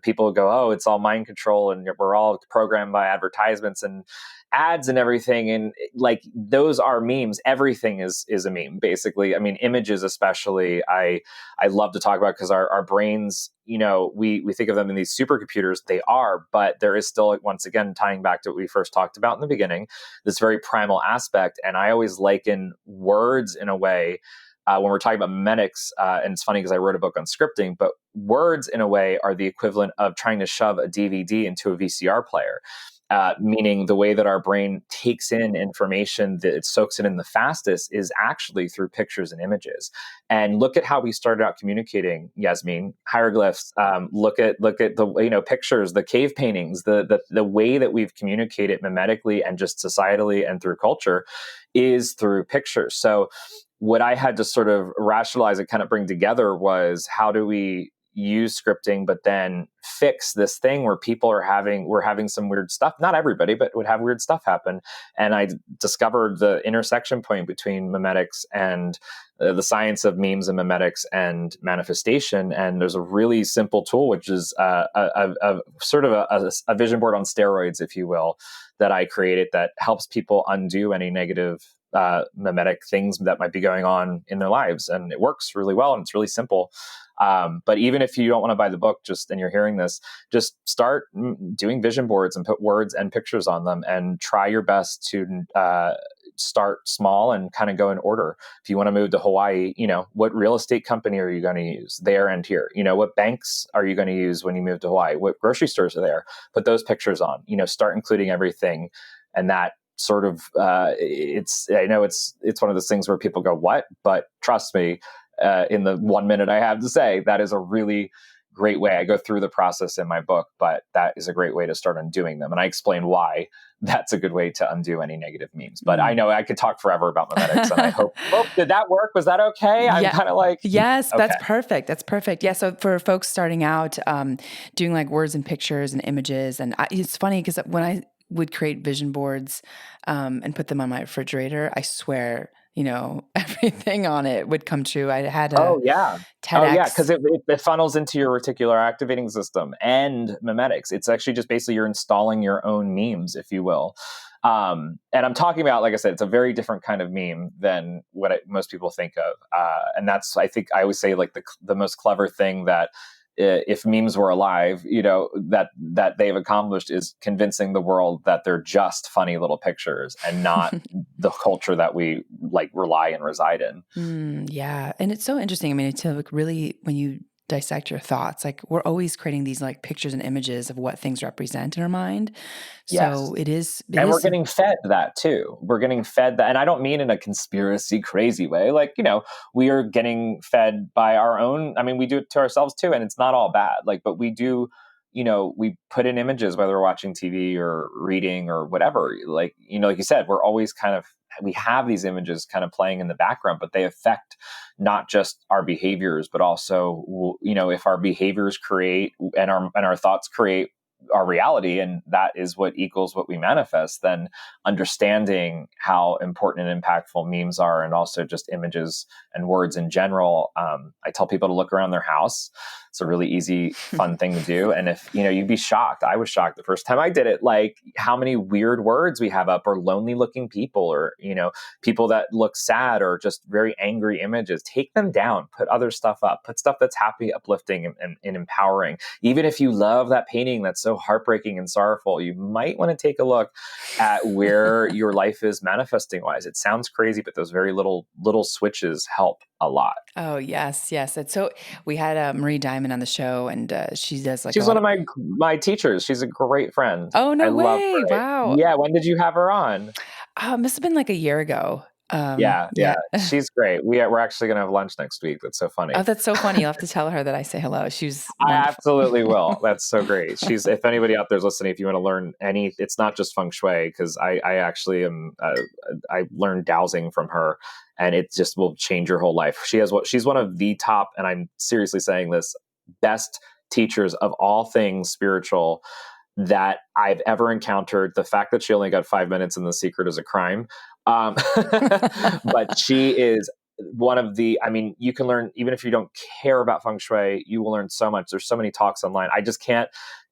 people who go, oh, it's all mind control, and we're all programmed by advertisements and ads and everything, and like, those are memes. Everything is a meme, basically. I mean, images especially, I love to talk about, because our brains, we think of them in these supercomputers. They are, but there is still, once again, tying back to what we first talked about in the beginning, this very primal aspect. And I always liken words in a way, when we're talking about memetics, and it's funny because I wrote a book on scripting, but words in a way are the equivalent of trying to shove a DVD into a VCR player. Meaning the way that our brain takes in information, that it soaks it in the fastest, is actually through pictures and images. And look at how we started out communicating, Yasmin. Hieroglyphs. Look at the pictures, the cave paintings, the way that we've communicated memetically and just societally and through culture is through pictures. So what I had to sort of rationalize and kind of bring together was, how do we use scripting, but then fix this thing where we're having some weird stuff. Not everybody, but would have weird stuff happen. And I discovered the intersection point between memetics and the science of memes and memetics and manifestation. And there's a really simple tool, which is a sort of a vision board on steroids, if you will, that I created that helps people undo any negative memetic things that might be going on in their lives. And it works really well, and it's really simple. But even if you don't want to buy the book, and you're hearing this, just start doing vision boards and put words and pictures on them, and try your best to start small and kind of go in order. If you want to move to Hawaii, what real estate company are you going to use there and here? What banks are you going to use when you move to Hawaii? What grocery stores are there? Put those pictures on. Start including everything, and that sort of it's one of those things where people go, what? But trust me, in the 1 minute I have to say, that is a really great way. I go through the process in my book, but that is a great way to start undoing them. And I explain why that's a good way to undo any negative memes. But I know I could talk forever about memetics, and I hope, did that work? Was that okay? I'm kind of like, yes, okay. That's perfect. That's perfect. Yeah. So for folks starting out, doing like words and pictures and images, and it's funny because when I would create vision boards and put them on my refrigerator, I swear, everything on it would come true. I had a TEDx. Oh, yeah, because it funnels into your reticular activating system and memetics. It's actually just basically you're installing your own memes, if you will. And I'm talking about, like I said, it's a very different kind of meme than what most people think of. And that's, I think I always say, like the most clever thing that if memes were alive, that they've accomplished is convincing the world that they're just funny little pictures and not the culture that we like rely and reside in. Yeah. And it's so interesting. I mean, it's like really, when you dissect your thoughts, like we're always creating these like pictures and images of what things represent in our mind. Yes. So it is. We're getting fed that too. We're getting fed that. And I don't mean in a conspiracy crazy way. Like, we are getting fed by our own. I mean, we do it to ourselves too. And it's not all bad. Like, but we do, we put in images, whether we're watching TV or reading or whatever. Like, like you said, we're always we have these images kind of playing in the background, but they affect not just our behaviors, but also, if our behaviors create and our thoughts create our reality, and that is what equals what we manifest, then understanding how important and impactful memes are, and also just images and words in general. I tell people to look around their house. It's a really easy, fun thing to do. And if, you'd be shocked. I was shocked the first time I did it, like how many weird words we have up, or lonely looking people, or, people that look sad, or just very angry images. Take them down, put other stuff up, put stuff that's happy, uplifting, and empowering. Even if you love that painting that's so heartbreaking and sorrowful, you might want to take a look at where your life is manifesting wise. It sounds crazy, but those very little switches help a lot. Oh, yes. It's so, we had Marie Diamond on the show, and she does like she's one of my teachers. She's a great friend. Oh, no I love way. her. Wow. Yeah. When did you have her on? It must have been like a year ago. Yeah. She's great. We're actually going to have lunch next week. That's so funny. Oh, that's so funny. You'll have to tell her that I say hello. She's I wonderful. absolutely will. That's so great. If anybody out there is listening, if you want to learn it's not just feng shui, because I actually am, I learned dowsing from her, and it just will change your whole life. She's one of the top, and I'm seriously saying this, best teachers of all things spiritual that I've ever encountered. The fact that she only got 5 minutes in The Secret is a crime. But she is one of the, you can learn, even if you don't care about feng shui, you will learn so much. There's so many talks online.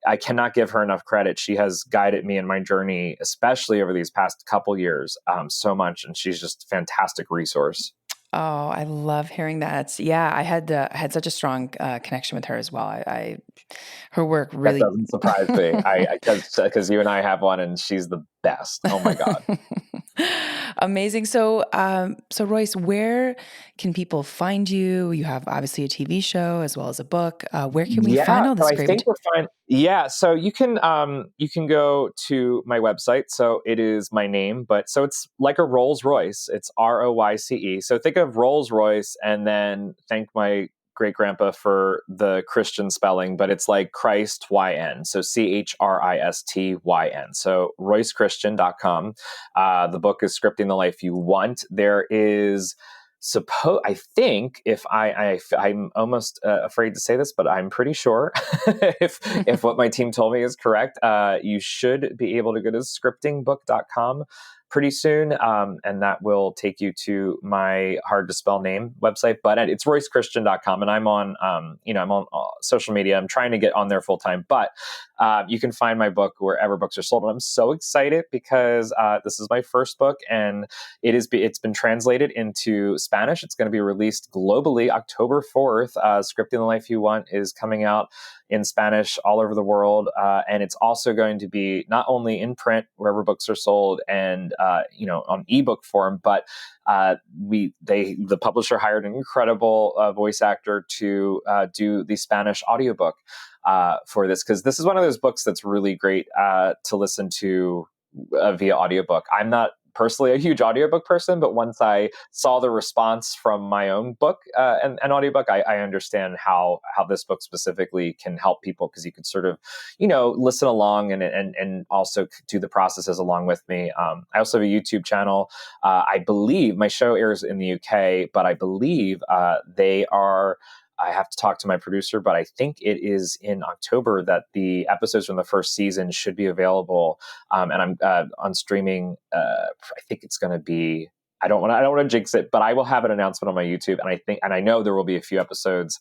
I cannot give her enough credit. She has guided me in my journey, especially over these past couple years, so much. And she's just a fantastic resource. Oh, I love hearing that. Yeah, I had such a strong connection with her as well. Her work really, that doesn't surprise me. Because you and I have one, and she's the best. Oh my God. Amazing. So Royce, where can people find you? You have obviously a TV show as well as a book. Where can we find all this great material? So you can go to my website. So it is my name, so it's like a Rolls Royce. It's ROYCE. So think of Rolls Royce, and then thank my great grandpa for the Christian spelling, but it's like Christ YN. So CHRISTYN. So RoyceChristyn.com. The book is Scripting the Life You Want. There is I think, if I'm almost afraid to say this, but I'm pretty sure if what my team told me is correct, you should be able to go to scriptingbook.com pretty soon, and that will take you to my hard to spell name website. But it's RoyceChristyn.com, and I'm on I'm on social media. I'm trying to get on there full time, but you can find my book wherever books are sold. And I'm so excited because this is my first book, and it's been translated into Spanish. It's going to be released globally October 4th. Scripting the Life You Want is coming out in Spanish all over the world, and it's also going to be not only in print wherever books are sold and on ebook form, but the publisher hired an incredible voice actor to do the Spanish audiobook for this, because this is one of those books that's really great to listen to via audiobook. I'm not personally a huge audiobook person, but once I saw the response from my own book and audiobook, I understand how this book specifically can help people, because you could sort of, listen along and also do the processes along with me. I also have a YouTube channel. I believe my show airs in the UK, but I believe I have to talk to my producer, but I think it is in October that the episodes from the first season should be available. And I'm on streaming. I think it's going to be. I don't want to jinx it, but I will have an announcement on my YouTube, and I know there will be a few episodes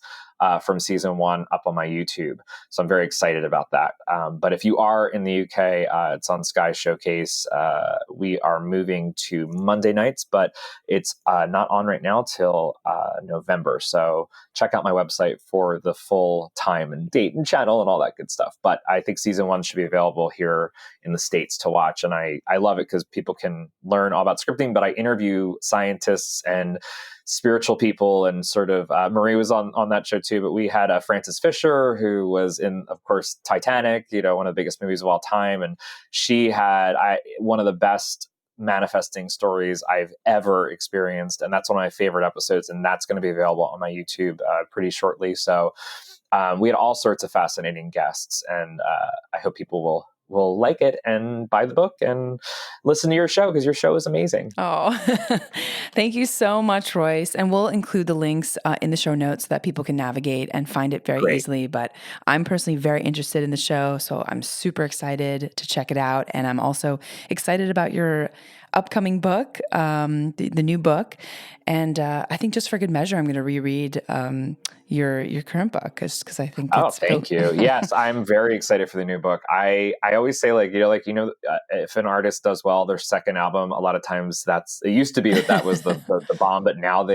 from season 1 up on my YouTube. So I'm very excited about that. But if you are in the UK, it's on Sky Showcase. We are moving to Monday nights, but it's not on right now till November. So check out my website for the full time and date and channel and all that good stuff. But I think season 1 should be available here in the States to watch. And I love it because people can learn all about scripting, but I interview scientists and spiritual people, and sort of Marie was on that show too, but we had Frances Fisher, who was in, of course, Titanic, one of the biggest movies of all time, and she had one of the best manifesting stories I've ever experienced, and that's one of my favorite episodes, and that's going to be available on my YouTube pretty shortly. So we had all sorts of fascinating guests, and I hope people will like it and buy the book and listen to your show, because your show is amazing. Oh, thank you so much, Royce. And we'll include the links in the show notes so that people can navigate and find it very easily. But I'm personally very interested in the show, so I'm super excited to check it out. And I'm also excited about your upcoming book, the new book. And I think just for good measure, I'm going to reread your current book because I think it's thank you. Yes, I'm very excited for the new book. I always say, if an artist does well, their second album, a lot of times it used to be that was the bomb, but now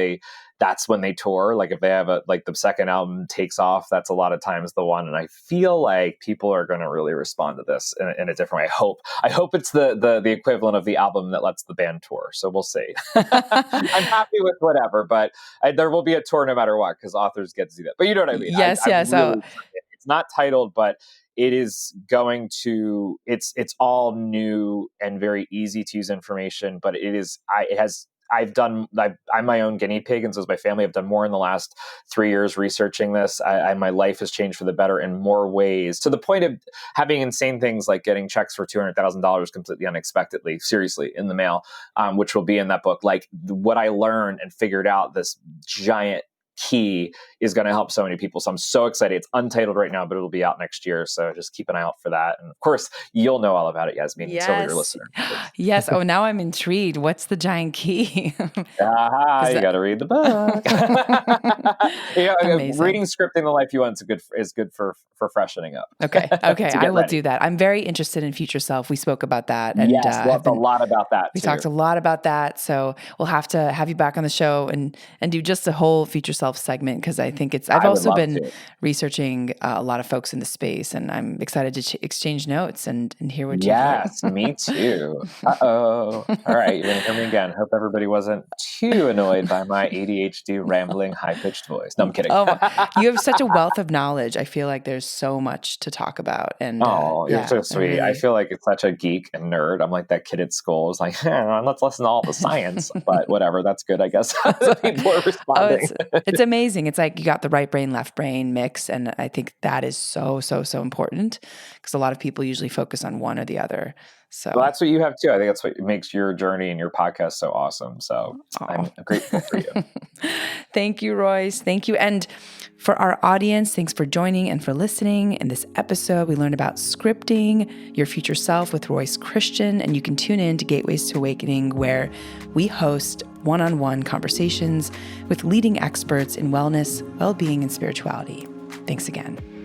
that's when they tour. Like if they have the second album takes off, that's a lot of times the one. And I feel like people are going to really respond to this in a different way. I hope it's the equivalent of the album that lets the band tour. So we'll see. I'm happy with whatever, but there will be a tour no matter what, because authors get to do that. But you know what I mean? Yes. It's not titled, but it is going to. It's all new and very easy to use information. But I'm my own guinea pig, and so is my family. I've done more in the last 3 years researching this. My life has changed for the better in more ways, to the point of having insane things like getting checks for $200,000 completely unexpectedly, seriously, in the mail, which will be in that book. Like what I learned and figured out, this giant key is going to help so many people. So I'm so excited. It's untitled right now, but it'll be out next year. So just keep an eye out for that. And of course, you'll know all about it, Yasmin, until you're a listener. Yes. Oh, now I'm intrigued. What's the giant key? You got to read the book. Reading Scripting the Life You Want is good for freshening up. Okay. I will do that. I'm very interested in Future Self. We spoke about that. And yes, a lot about that. We talked a lot about that. So we'll have to have you back on the show and do just a whole Future Self segment, because I think I've also been researching a lot of folks in the space, and I'm excited to exchange notes and hear what you hear. Yes, me too. All right, you're going to hear me again. Hope everybody wasn't too annoyed by my ADHD rambling high-pitched voice. No, I'm kidding. You have such a wealth of knowledge. I feel like there's so much to talk about. And you're so sweet. Really... I feel like it's such a geek and nerd. I'm like that kid at school. It's like, let's listen to all the science, but whatever. That's good, I guess. People are responding. It's amazing. It's like you got the right brain, left brain mix. And I think that is so, so, so important, because a lot of people usually focus on one or the other. So that's what you have too. I think that's what makes your journey and your podcast so awesome. So I'm grateful for you. Thank you, Royce. Thank you. And for our audience, thanks for joining and for listening. In this episode, we learned about scripting your future self with Royce Christyn, and you can tune in to Gateways to Awakening, where we host one-on-one conversations with leading experts in wellness, well-being, and spirituality. Thanks again.